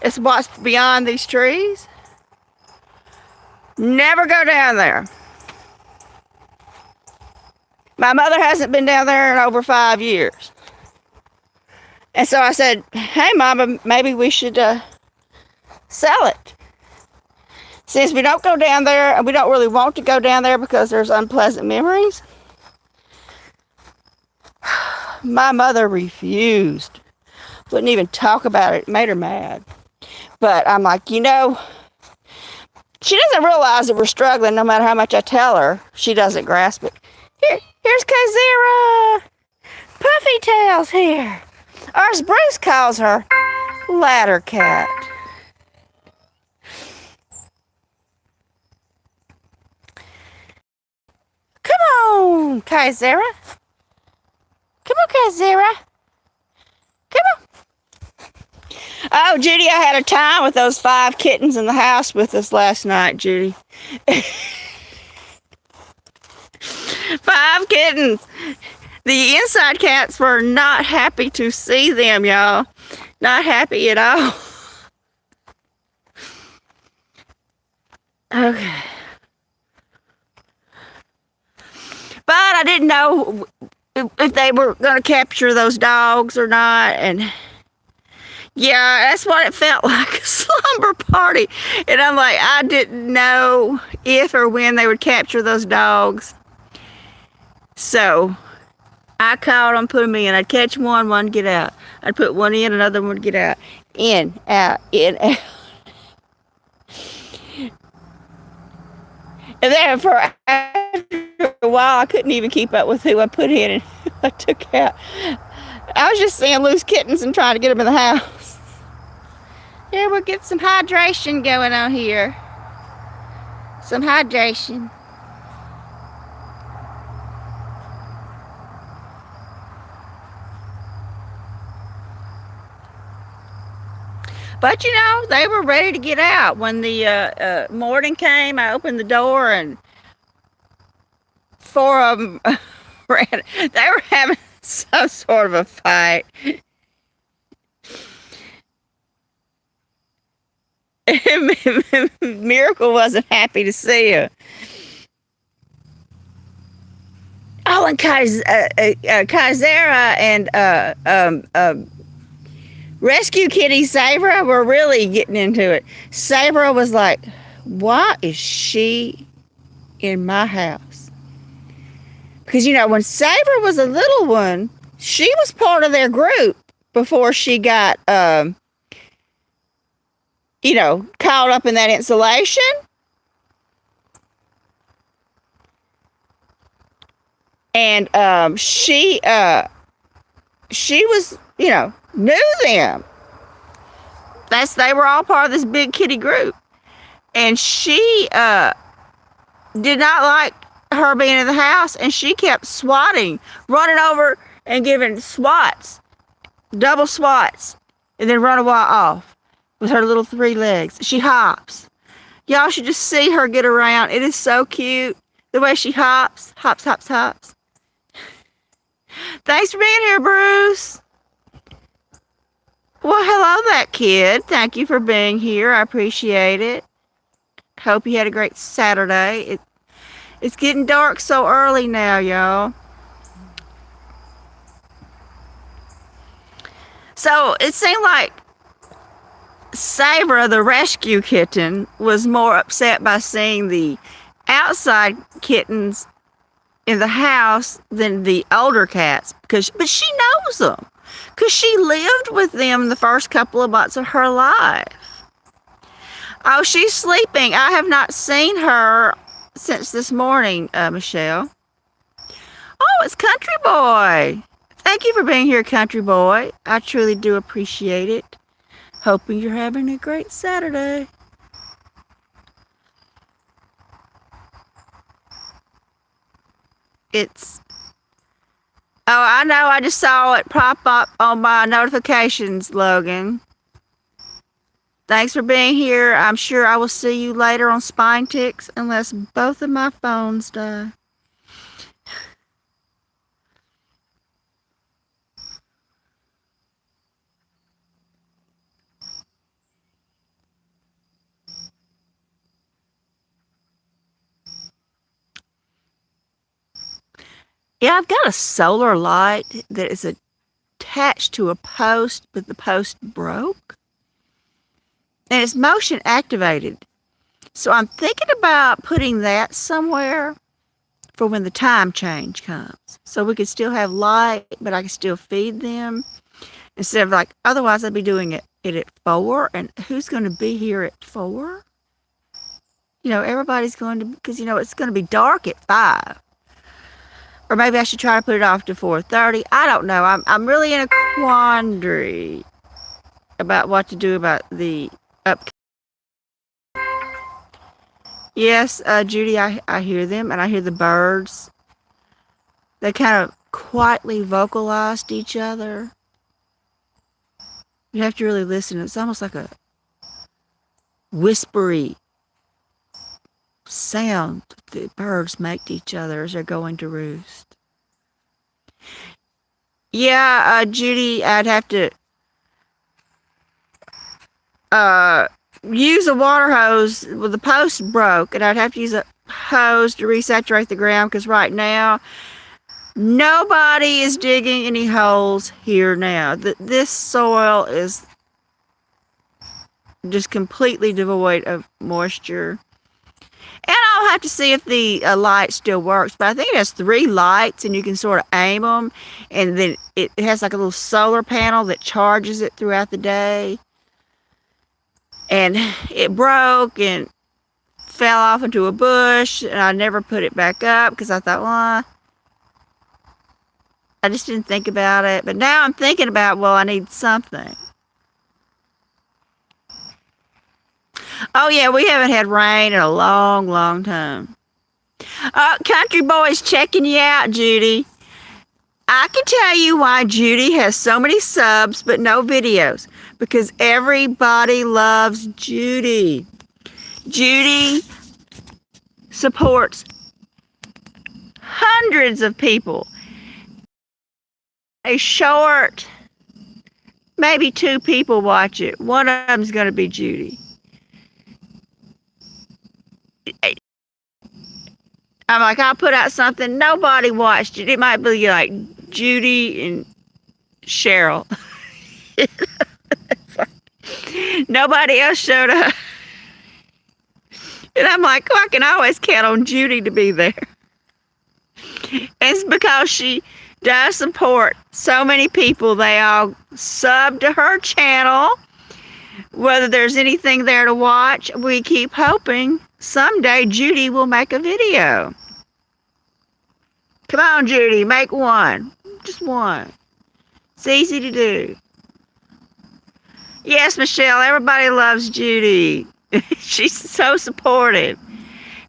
It's what's beyond these trees. Never go down there. My mother hasn't been down there in over 5 years. And so I said, hey, Mama, maybe we should sell it. Since we don't go down there, and we don't really want to go down there because there's unpleasant memories. My mother refused. Wouldn't even talk about it. It made her mad. But I'm like, you know, she doesn't realize that we're struggling no matter how much I tell her. She doesn't grasp it. Here's Kazira. Puffy Tail's here. Or as Bruce calls her, Ladder Cat. Come on, Kazira. Come on, Kazira. Come on. Oh, Judy, I had a time with those 5 kittens in the house with us last night, Judy. 5 kittens. The inside cats were not happy to see them, y'all. Not happy at all. Okay. But I didn't know if they were going to capture those dogs or not. And yeah, that's what it felt like, a slumber party. And I'm like, I didn't know if or when they would capture those dogs. So I called them, put them in. I'd catch one, one get out. I'd put one in, another one would get out. In, out, in, out. And then for a while, I couldn't even keep up with who I put in and who I took out. I was just seeing loose kittens and trying to get them in the house. Yeah, we'll get some hydration going on here. Some hydration. But, you know, they were ready to get out. When the morning came, I opened the door and 4 of them ran. They were having some sort of a fight. Miracle wasn't happy to see her. Oh, and Kazera and rescue kitty Sabra were really getting into it. Sabra was like, why is she in my house? Because, you know, when Sabra was a little one, she was part of their group before she got, you know, caught up in that insulation. And she was, you know, knew them. They were all part of this big kitty group. And she did not like her being in the house, and she kept swatting, running over and giving swats, double swats, and then run a while off with her little 3 legs. She hops. Y'all should just see her get around. It is so cute. The way she hops, hops, hops, hops. Thanks for being here, Bruce. Well, hello, that kid. Thank you for being here. I appreciate it. Hope you had a great Saturday. It's getting dark so early now, y'all. So it seemed like Sabra, the rescue kitten, was more upset by seeing the outside kittens in the house than the older cats, but she knows them because she lived with them the first couple of months of her life. Oh, she's sleeping. I have not seen her since this morning, Michelle. Oh, it's Country Boy. Thank you for being here, Country Boy. I truly do appreciate it. Hoping you're having a great Saturday. It's Oh, I know. I just saw it pop up on my notifications, Logan. Thanks for being here. I'm sure I will see you later on Spine Ticks unless both of my phones die. Yeah, I've got a solar light that is attached to a post, but the post broke. And it's motion activated. So I'm thinking about putting that somewhere for when the time change comes. So we could still have light, but I could still feed them. Instead of like, otherwise I'd be doing it at 4. And who's going to be here at 4? Everybody's going to, because, it's going to be dark at 5. Or maybe I should try to put it off to 4:30. I don't know. I'm really in a quandary about what to do about the up. Yes, Judy, I hear them, and I hear the birds. They kind of quietly vocalized each other. You have to really listen. It's almost like a whispery sound the birds make to each other as they're going to roost. Yeah, Judy, I'd have to use a water hose. Well, the post broke, and I'd have to use a hose to resaturate the ground because right now nobody is digging any holes here now. This soil is just completely devoid of moisture. And I'll have to see if the light still works. But I think it has 3 lights, and you can sort of aim them. And then it has like a little solar panel that charges it throughout the day. And it broke and fell off into a bush. And I never put it back up because I thought, well, I just didn't think about it. But now I'm thinking about, well, I need something. Oh, yeah, we haven't had rain in a long, long time. Country Boy's checking you out, Judy. I can tell you why Judy has so many subs but no videos. Because everybody loves Judy. Judy supports hundreds of people. A short, maybe 2 people watch it. One of them's going to be Judy. I'm like, I'll put out something. Nobody watched it. It might be like Judy and Cheryl. Nobody else showed up. And I'm like, oh, I can always count on Judy to be there. And it's because she does support so many people. They all sub to her channel. Whether there's anything there to watch, we keep hoping someday Judy will make a video. Come on, Judy, make one. Just one. It's easy to do. Yes, Michelle, everybody loves Judy. She's so supportive.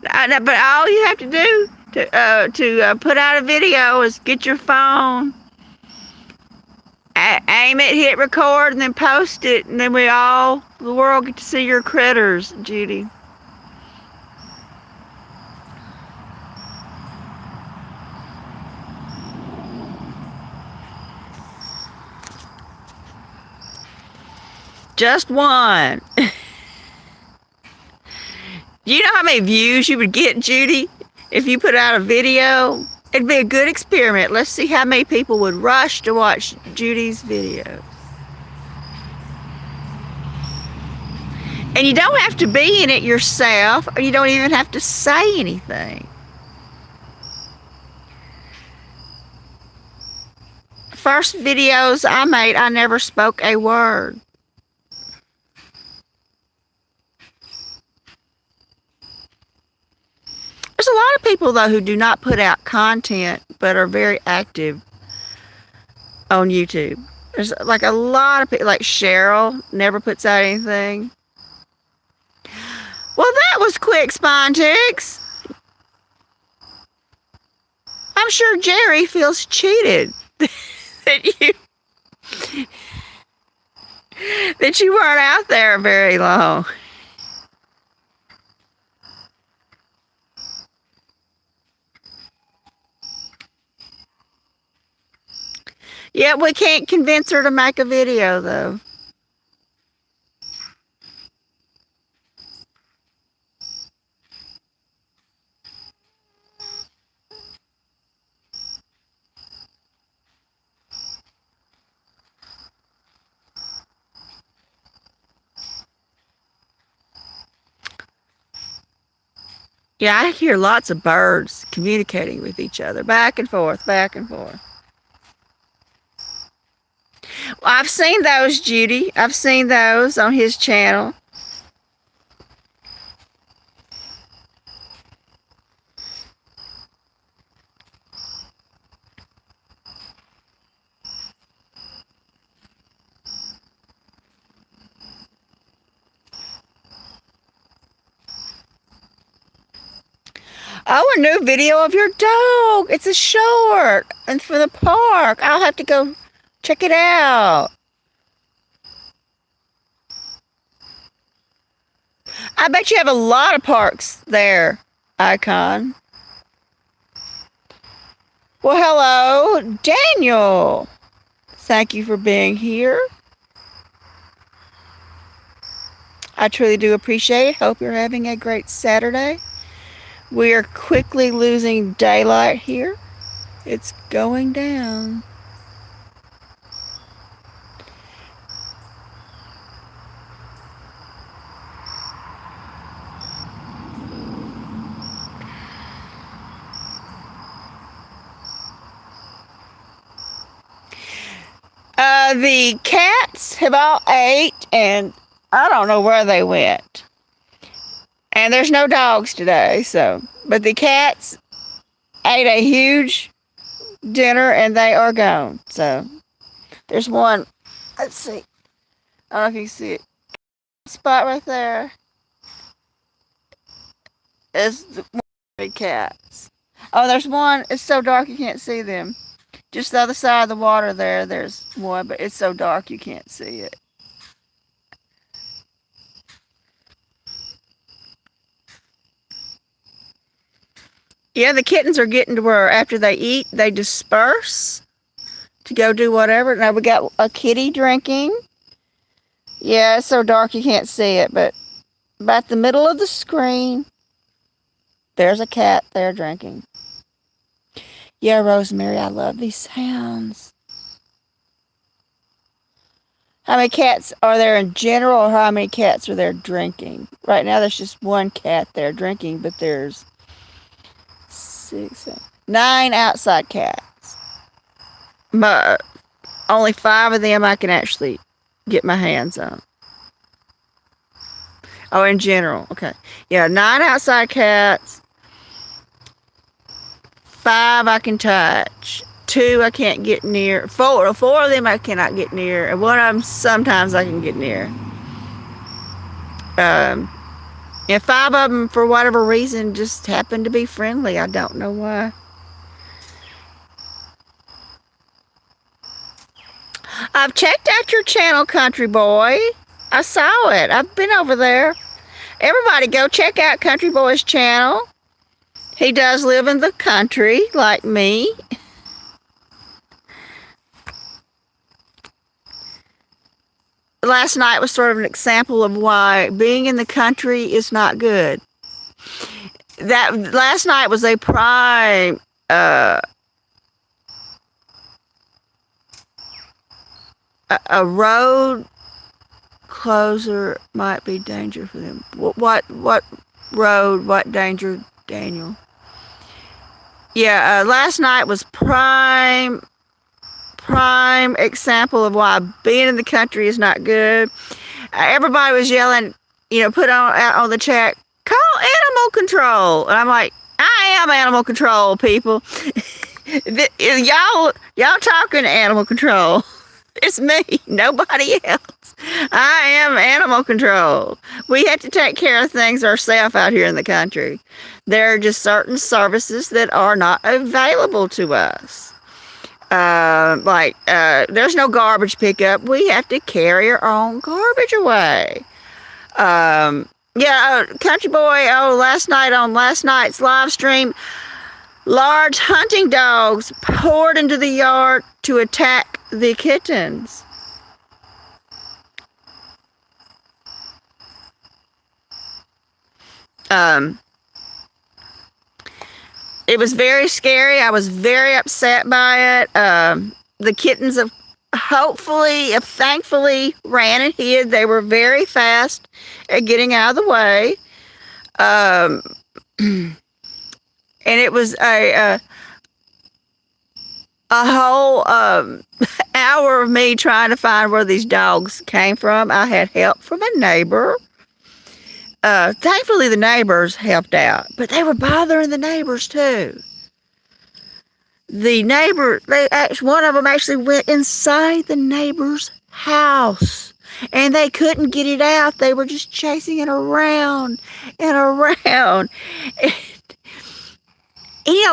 But all you have to do to put out a video is get your phone, aim it, hit record, and then post it, and then the world get to see your critters, Judy. Just one. Do you know how many views you would get, Judy, if you put out a video? It'd be a good experiment. Let's see how many people would rush to watch Judy's videos. And you don't have to be in it yourself, or you don't even have to say anything. First videos I made, I never spoke a word. There's a lot of people, though, who do not put out content but are very active on YouTube. There's like a lot of people, like Cheryl, never puts out anything. Well, that was quick, Spine Ticks. I'm sure Jerry feels cheated. that you weren't out there very long. Yeah, we can't convince her to make a video, though. Yeah, I hear lots of birds communicating with each other, back and forth, back and forth. Well, I've seen those, Judy. I've seen those on his channel. Oh, a new video of your dog. It's a short. And for the park. I'll have to go check it out. I bet you have a lot of parks there, Icon. Well, hello, Daniel. Thank you for being here. I truly do appreciate it. Hope you're having a great Saturday. We are quickly losing daylight here. It's going down. The cats have all ate, and I don't know where they went. And there's no dogs today, so. But the cats ate a huge dinner, and they are gone. So there's one. Let's see. I don't know if you can see it. Spot right there is the big cats. Oh, there's one. It's so dark you can't see them. Just the other side of the water there's one, but it's so dark you can't see it. Yeah, the kittens are getting to where after they eat, they disperse to go do whatever. Now we got a kitty drinking. Yeah, it's so dark you can't see it, but about the middle of the screen, there's a cat there drinking. Yeah, Rosemary, I love these sounds. How many cats are there in general, or how many cats are there drinking? Right now, there's just one cat there drinking, but there's 9 outside cats. But only 5 of them I can actually get my hands on. Oh, in general, okay. Yeah, 9 outside cats. 5 I can touch. 2 I can't get near. 4 of them I cannot get near. And 1 of them sometimes I can get near. And 5 of them, for whatever reason, just happen to be friendly. I don't know why. I've checked out your channel, Country Boy. I saw it. I've been over there. Everybody go check out Country Boy's channel. He does live in the country, like me. Last night was sort of an example of why being in the country is not good. That last night was a prime a road closer might be danger for them. What road? What danger, Daniel? Yeah, last night was prime example of why being in the country is not good. Everybody was yelling, put out on the chat, call animal control. And I'm like, I am animal control, people. y'all talking animal control. It's me, nobody else. I am animal control. We have to take care of things ourselves out here in the country. There are just certain services that are not available to us. There's no garbage pickup. We have to carry our own garbage away. Country boy. Oh, last night's live stream, large hunting dogs poured into the yard to attack the kittens. It was very scary. I was very upset by it. The kittens have thankfully ran and hid. They were very fast at getting out of the way. And it was a whole hour of me trying to find where these dogs came from. I had help from a neighbor. Thankfully, the neighbors helped out, but they were bothering the neighbors too. One of them actually went inside the neighbor's house, and they couldn't get it out. They were just chasing it around and around. And,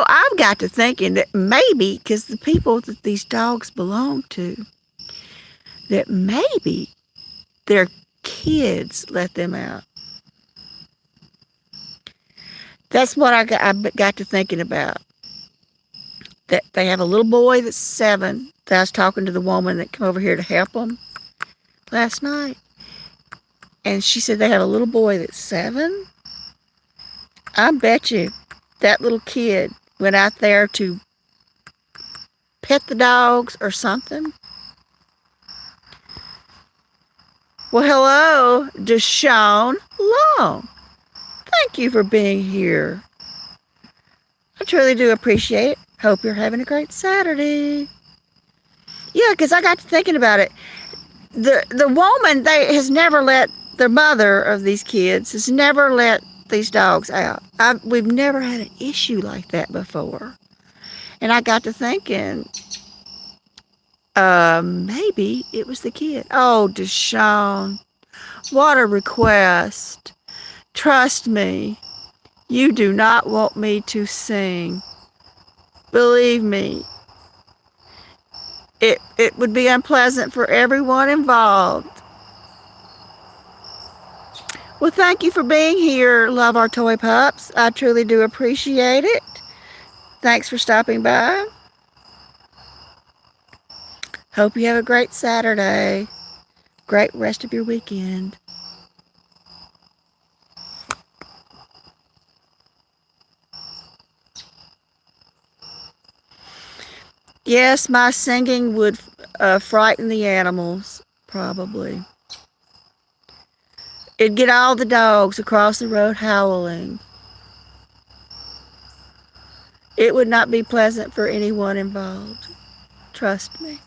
I've got to thinking that maybe, because the people that these dogs belong to, that maybe their kids let them out. That's what I got to thinking about. That they have a little boy that's 7. That I was talking to the woman that came over here to help them last night. And she said they have a little boy that's 7. I bet you that little kid went out there to pet the dogs or something. Well, hello, Deshaun Long. Thank you for being here. I truly do appreciate it. Hope you're having a great Saturday. Yeah, because I got to thinking about it. The woman has never let, the mother of these kids has never let these dogs out. We've never had an issue like that before. And I got to thinking, maybe it was the kid. Oh, Deshaun, what a request. Trust me, you do not want me to sing. Believe me, it would be unpleasant for everyone involved. Well, thank you for being here, Love Our Toy Pups. I truly do appreciate it. Thanks for stopping by. Hope you have a great Saturday. Great rest of your weekend. Yes, my singing would frighten the animals, probably. It'd get all the dogs across the road howling. It would not be pleasant for anyone involved. Trust me.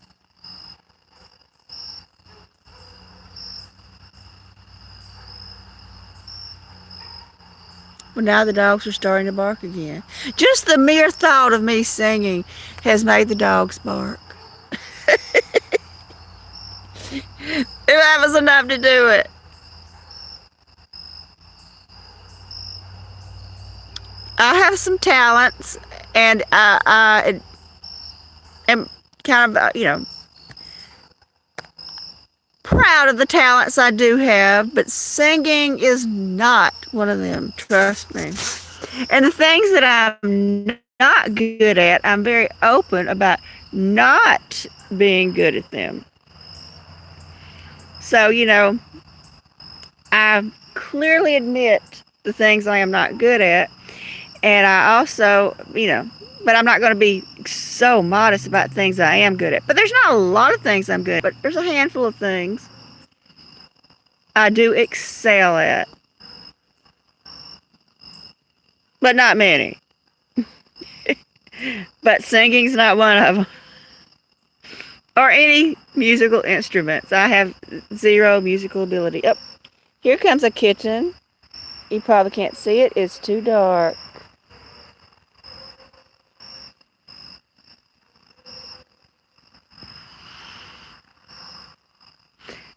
Well, now the dogs are starting to bark again. Just the mere thought of me singing has made the dogs bark. That was enough to do it. I have some talents, and I am kind of, proud of the talents I do have, but singing is not one of them, trust me. And the things that I'm not good at, I'm very open about not being good at them. So, I clearly admit the things I am not good at, and I also, but I'm not going to be so modest about things I am good at. But there's not a lot of things I'm good at, but there's a handful of things I do excel at. But not many. But singing's not one of them. Or any musical instruments. I have zero musical ability. Oh, here comes a kitten. You probably can't see it. It's too dark.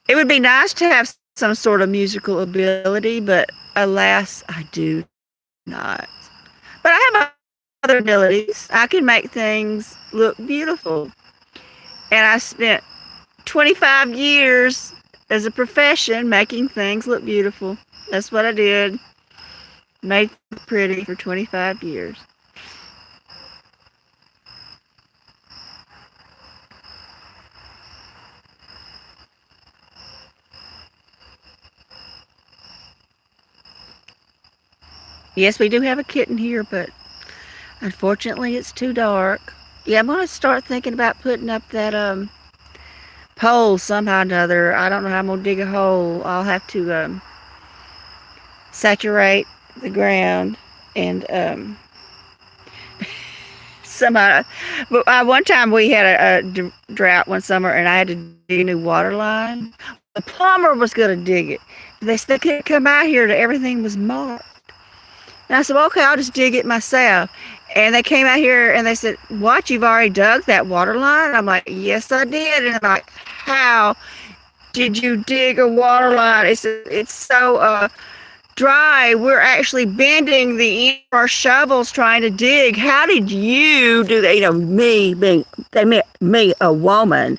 It would be nice to have some sort of musical ability, but alas, I do not. But I have other abilities. I can make things look beautiful. And I spent 25 years as a profession making things look beautiful. That's what I did. Made things pretty for 25 years. Yes, we do have a kitten here, but unfortunately it's too dark. Yeah, I'm going to start thinking about putting up that pole somehow or another. I don't know how I'm going to dig a hole. I'll have to saturate the ground and somehow. But one time we had a drought one summer, and I had to dig a new water line. The plumber was going to dig it. They couldn't come out here. Everything was marked. And I said, well, okay, I'll just dig it myself. And they came out here and they said, what, you've already dug that water line? I'm like, yes, I did. And I'm like, how did you dig a water line? It's so dry. We're actually bending the end of our shovels trying to dig. How did you do that? You know, they meant me, a woman.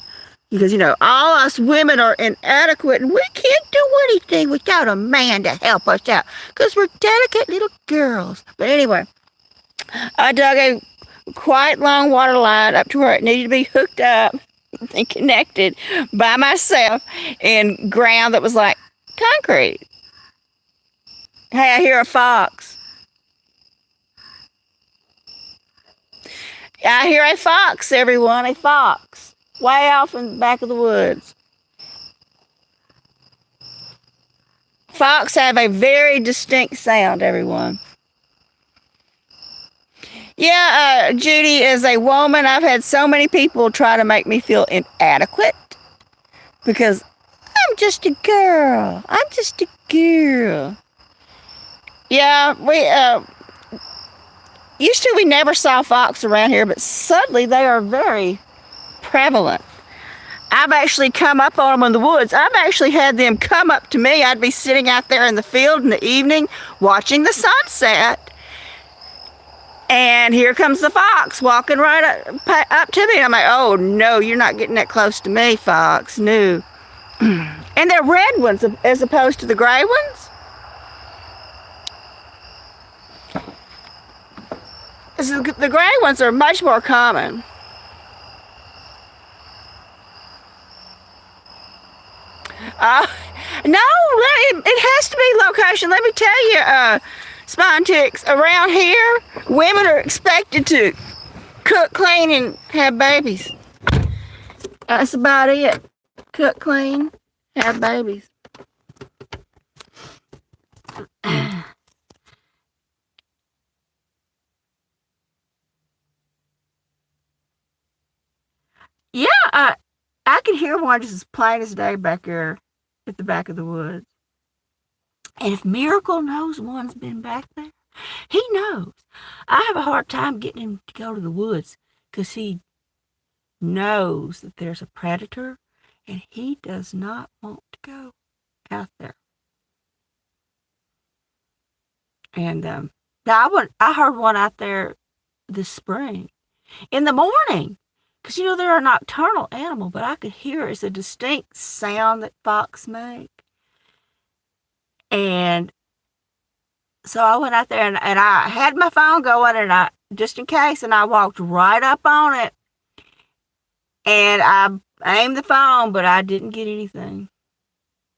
Because, you know, all us women are inadequate and we can't do anything without a man to help us out. Because we're delicate little girls. But anyway, I dug a quite long water line up to where it needed to be hooked up and connected by myself in ground that was like concrete. Hey, I hear a fox. I hear a fox, everyone, a fox. Way off in the back of the woods. Fox have a very distinct sound, everyone. Yeah, Judy, as a woman, I've had so many people try to make me feel inadequate because I'm just a girl. I'm just a girl. Yeah, used to we never saw fox around here, but suddenly they are very prevalent. I've actually come up on them in the woods. I've actually had them come up to me. I'd be sitting out there in the field in the evening watching the sunset. And here comes the fox walking right up to me. And I'm like, oh, no, you're not getting that close to me, fox. No. And they're red ones as opposed to the gray ones. The gray ones are much more common. No, it has to be location. Let me tell you, spine chicks, around here, women are expected to cook, clean, and have babies. That's about it. Cook, clean, have babies. Yeah, I can hear one just as plain as day back there at the back of the woods. And if Miracle knows one's been back there, he knows. I have a hard time getting him to go to the woods because he knows that there's a predator and he does not want to go out there. And now I heard one out there this spring in the morning. Because, you know, they're a nocturnal animal, but I could hear it's a distinct sound that fox make. And so I went out there and I had my phone going and I, just in case, and I walked right up on it. And I aimed the phone, but I didn't get anything.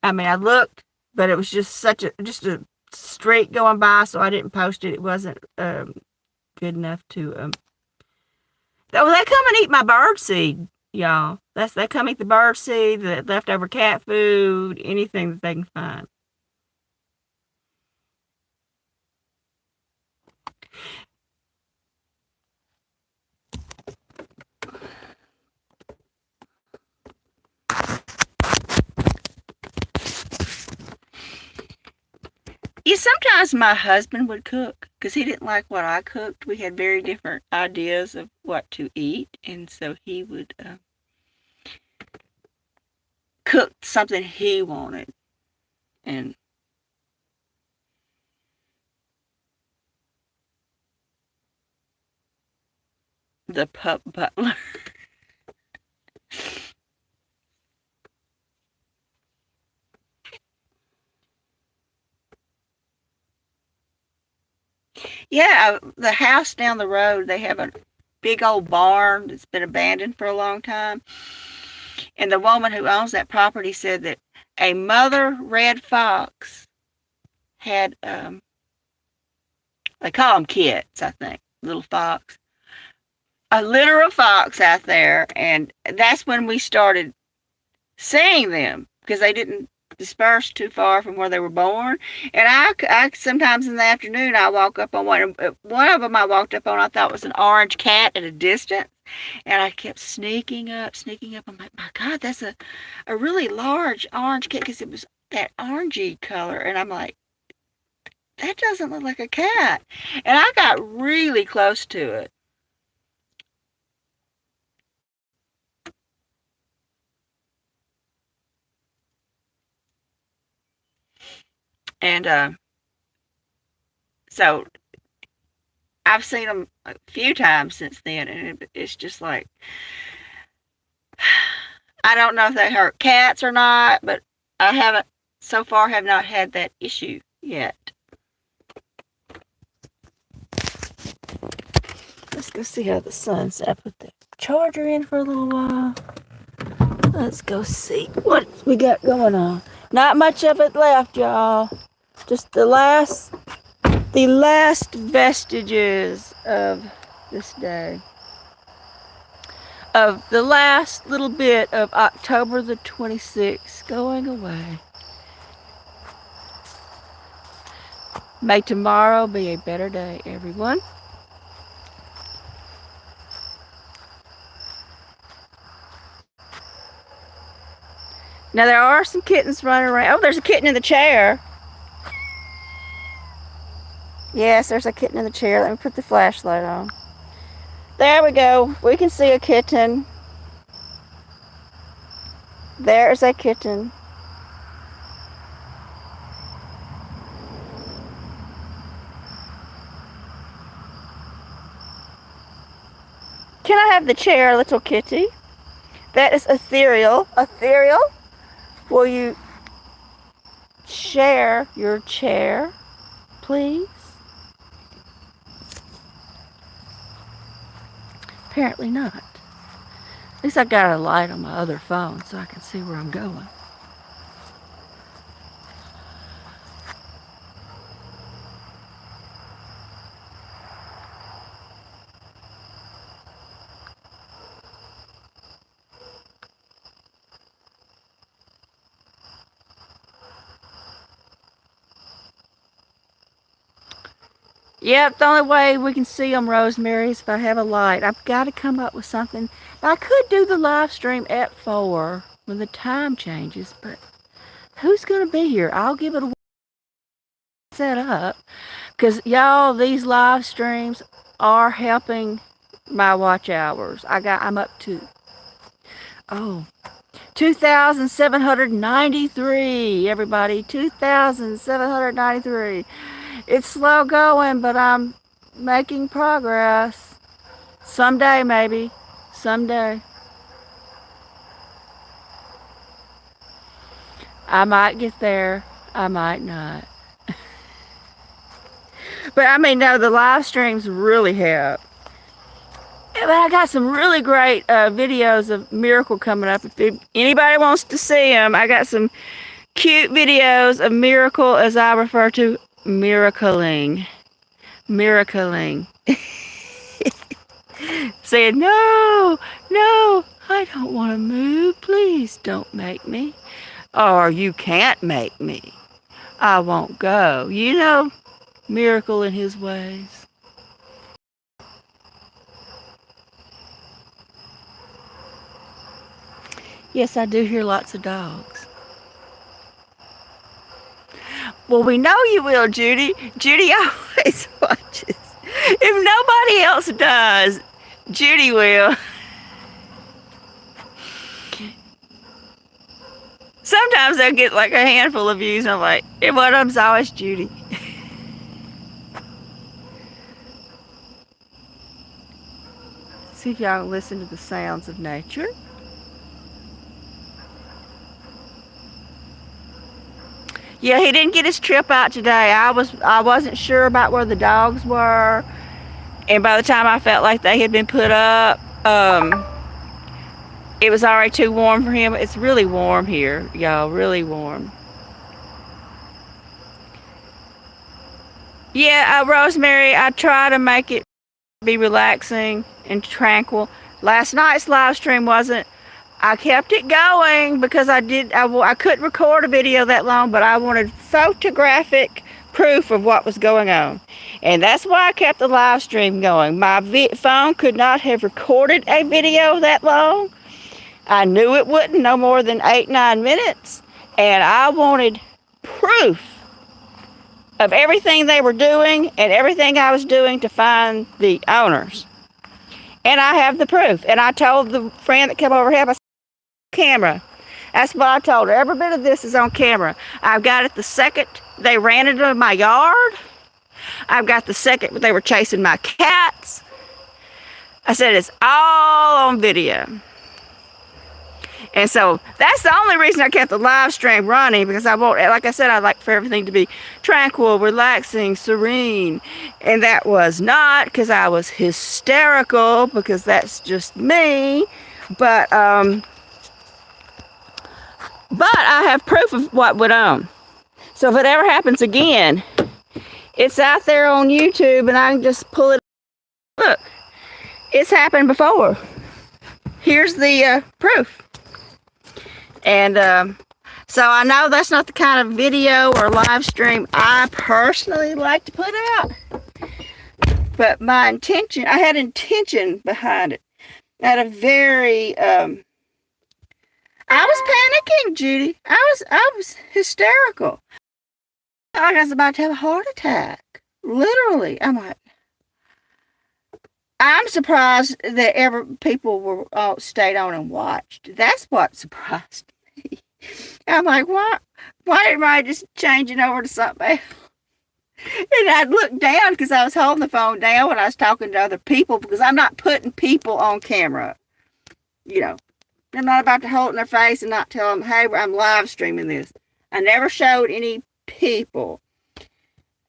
I mean, I looked, but it was just just a streak going by, so I didn't post it. It wasn't good enough to they come and eat my bird seed, y'all. They come eat the bird seed, the leftover cat food, anything that they can find. Yeah, sometimes my husband would cook because he didn't like what I cooked. We had very different ideas of what to eat, and so he would cook something he wanted. And The pup butler. Yeah, the house down the road, they have a big old barn that's been abandoned for a long time. And the woman who owns that property said that a mother red fox had, they call them kits, I think, little fox, a literal fox out there. And that's when we started seeing them because they didn't disperse too far from where they were born. And I sometimes in the afternoon, I walk up on one. One of them I walked up on, I thought was an orange cat at a distance. And I kept sneaking up, sneaking up. I'm like, my God, that's a really large orange cat because it was that orangey color. And I'm like, that doesn't look like a cat. And I got really close to it. And so I've seen them a few times since then, and it's just like, I don't know if they hurt cats or not, but I haven't, so far, have not had that issue yet. Let's go see how the sun's up. Put the charger in for a little while. Let's go see what we got going on. Not much of it left, y'all. Just the last vestiges of this day. Of the last little bit of October the 26th going away. May tomorrow be a better day, everyone. Now there are some kittens running around. Oh, there's a kitten in the chair. Yes, there's a kitten in the chair. Let me put the flashlight on. There we go. We can see a kitten. There's a kitten. Can I have the chair, little kitty? That is ethereal. Ethereal? Will you share your chair, please? Apparently not. At least I got a light on my other phone so I can see where I'm going. Yep, the only way we can see them, Rosemary, is if I have a light. I've got to come up with something. I could do the live stream at 4 when the time changes, but who's going to be here? I'll give it a set up because, y'all, these live streams are helping my watch hours. I'm up to, 2,793, everybody. 2,793. It's slow going, but I'm making progress. Someday, maybe. Someday. I might get there. I might not. But I mean, no, the live streams really help. But I got some really great videos of Miracle coming up. If anybody wants to see them, I got some cute videos of Miracle, as I refer to, miracling. Saying, no, I don't want to move. Please don't make me. Or you can't make me. I won't go. You know, Miracle in his ways. Yes, I do hear lots of dogs. Well, we know you will, Judy. Judy always watches. If nobody else does, Judy will. Sometimes they'll get like a handful of views, and I'm like, and one of them's always Judy. See if y'all listen to the sounds of nature. Yeah, he didn't get his trip out today. I wasn't sure about where the dogs were, and by the time I felt like they had been put up, it was already too warm for him. It's really warm here, y'all, really warm. Yeah, Rosemary, I try to make it be relaxing and tranquil. Last night's live stream wasn't. I kept it going because I couldn't record a video that long, but I wanted photographic proof of what was going on. And that's why I kept the live stream going. My phone could not have recorded a video that long. I knew it wouldn't, no more than 8-9 minutes. And I wanted proof of everything they were doing and everything I was doing to find the owners. And I have the proof. And I told the friend that came over here, I said, camera. That's what I told her. Every bit of this is on camera. I've got it the second they ran into my yard. I've got the second they were chasing my cats. I said, it's all on video. And so that's the only reason I kept the live stream running, because I want, like I said, I'd like for everything to be tranquil, relaxing, serene. And that was not, because I was hysterical, because that's just me. But I have proof of what went on. So if it ever happens again, it's out there on YouTube and I can just pull it. Look, it's happened before. Here's the proof. And so I know that's not the kind of video or live stream I personally like to put out. But my intention, I had intention behind it. I had a very, I was panicking, Judy. I was hysterical. Like I was about to have a heart attack. Literally. I'm surprised that people were stayed on and watched. That's what surprised me. I'm like, why didn't I just change it over to something else? And I'd look down because I was holding the phone down when I was talking to other people, because I'm not putting people on camera. You know, I'm not about to hold it in their face and not tell them, hey, I'm live streaming this. I never showed any people.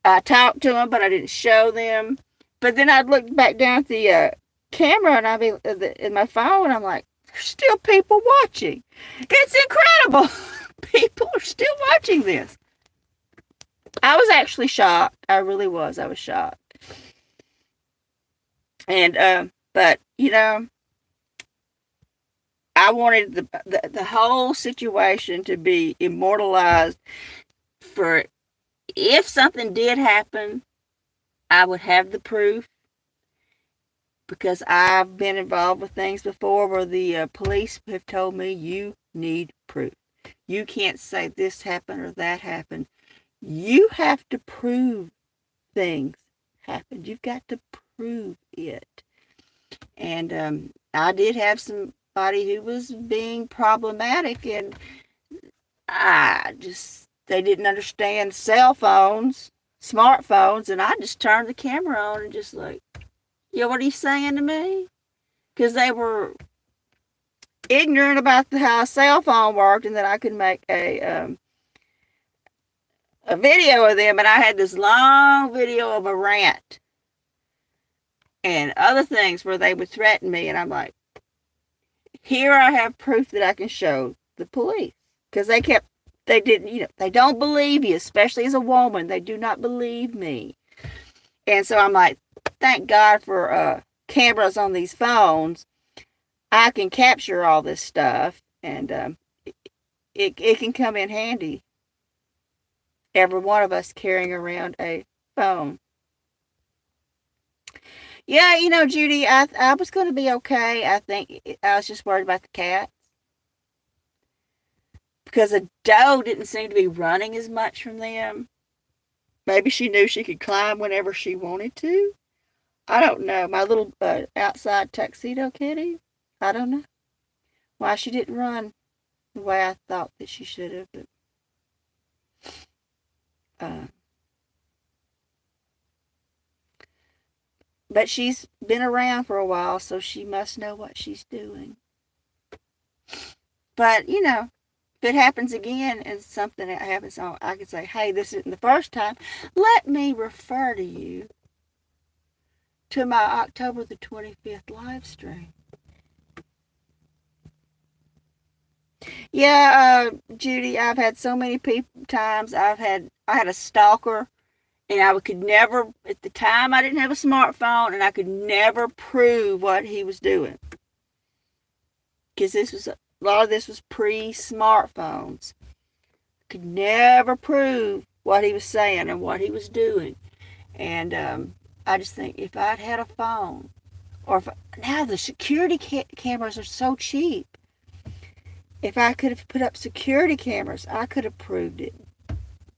I talked to them, but I didn't show them. But then I'd look back down at the camera and I'd be in my phone, and I'm like, there's still people watching. It's incredible. People are still watching this. I was actually shocked. I really was. I was shocked. And, but, you know, I wanted the whole situation to be immortalized for, if something did happen, I would have the proof, because I've been involved with things before where the police have told me, you need proof. You can't say this happened or that happened. You have to prove things happened. You've got to prove it. And I did have somebody who was being problematic, and they didn't understand cell phones, smartphones, and I just turned the camera on and just like, yeah, what are you saying to me? Because they were ignorant about how a cell phone worked, and that I could make a video of them. And I had this long video of a rant and other things where they would threaten me, and I'm like, here I have proof that I can show the police. Because they didn't, you know, they don't believe you, especially as a woman. They do not believe me. And so I'm like, thank God for cameras on these phones. I can capture all this stuff, and it can come in handy. Every one of us carrying around a phone. Yeah, you know, Judy, I was going to be okay. I think I was just worried about the cats. Because a doe didn't seem to be running as much from them. Maybe she knew she could climb whenever she wanted to. I don't know. My little outside tuxedo kitty, I don't know why she didn't run the way I thought that she should have. But she's been around for a while, so she must know what she's doing. But, you know, if it happens again and something that happens, I could say, hey, this isn't the first time. Let me refer to you to my October the 25th live stream. Yeah, Judy, I've had so many times. I had a stalker, and I could never, at the time I didn't have a smartphone, and I could never prove what he was doing. Because a lot of this was pre-smartphones. Could never prove what he was saying and what he was doing. And I just think if I'd had a phone, or now the security cameras are so cheap. If I could have put up security cameras, I could have proved it.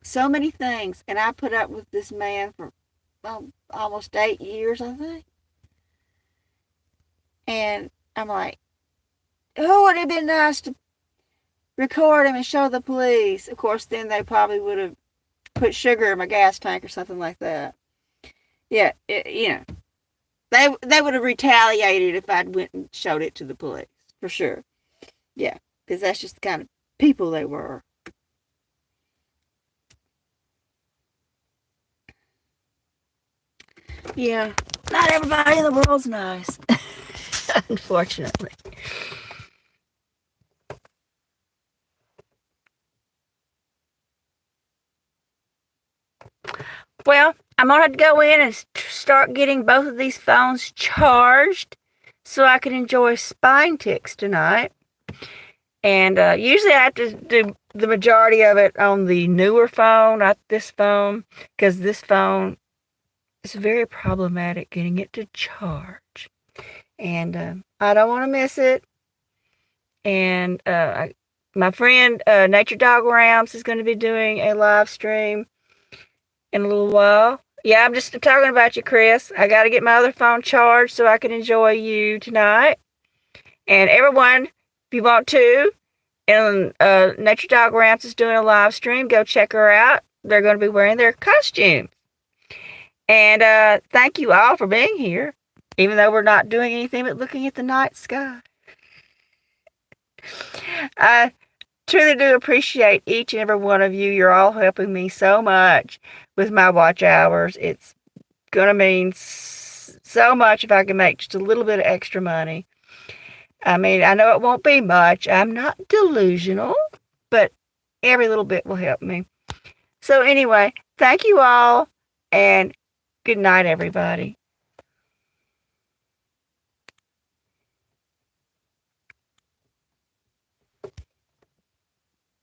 So many things. And I put up with this man for almost 8 years, I think. And I'm like, oh, would it have been nice to record him and show the police? Of course, then they probably would have put sugar in my gas tank or something like that. Yeah, you know, they would have retaliated if I'd went and showed it to the police, for sure. Yeah, because that's just the kind of people they were. Yeah, not everybody in the world's nice, unfortunately. Well, I'm going to have to go in and start getting both of these phones charged so I can enjoy spine ticks tonight. And usually I have to do the majority of it on the newer phone, not this phone, because this phone is very problematic getting it to charge. And I don't want to miss it. And my friend Nature Dog Rounds is going to be doing a live stream in a little while. Yeah, I'm just talking about you, Chris. I got to get my other phone charged so I can enjoy you tonight. And everyone, if you want to, and Nature Dog Ramps is doing a live stream. Go check her out. They're going to be wearing their costumes. And thank you all for being here, even though we're not doing anything but looking at the night sky. I truly do appreciate each and every one of you. You're all helping me so much with my watch hours. It's going to mean so much if I can make just a little bit of extra money. I mean, I know it won't be much. I'm not delusional, but every little bit will help me. So anyway, thank you all, and good night, everybody.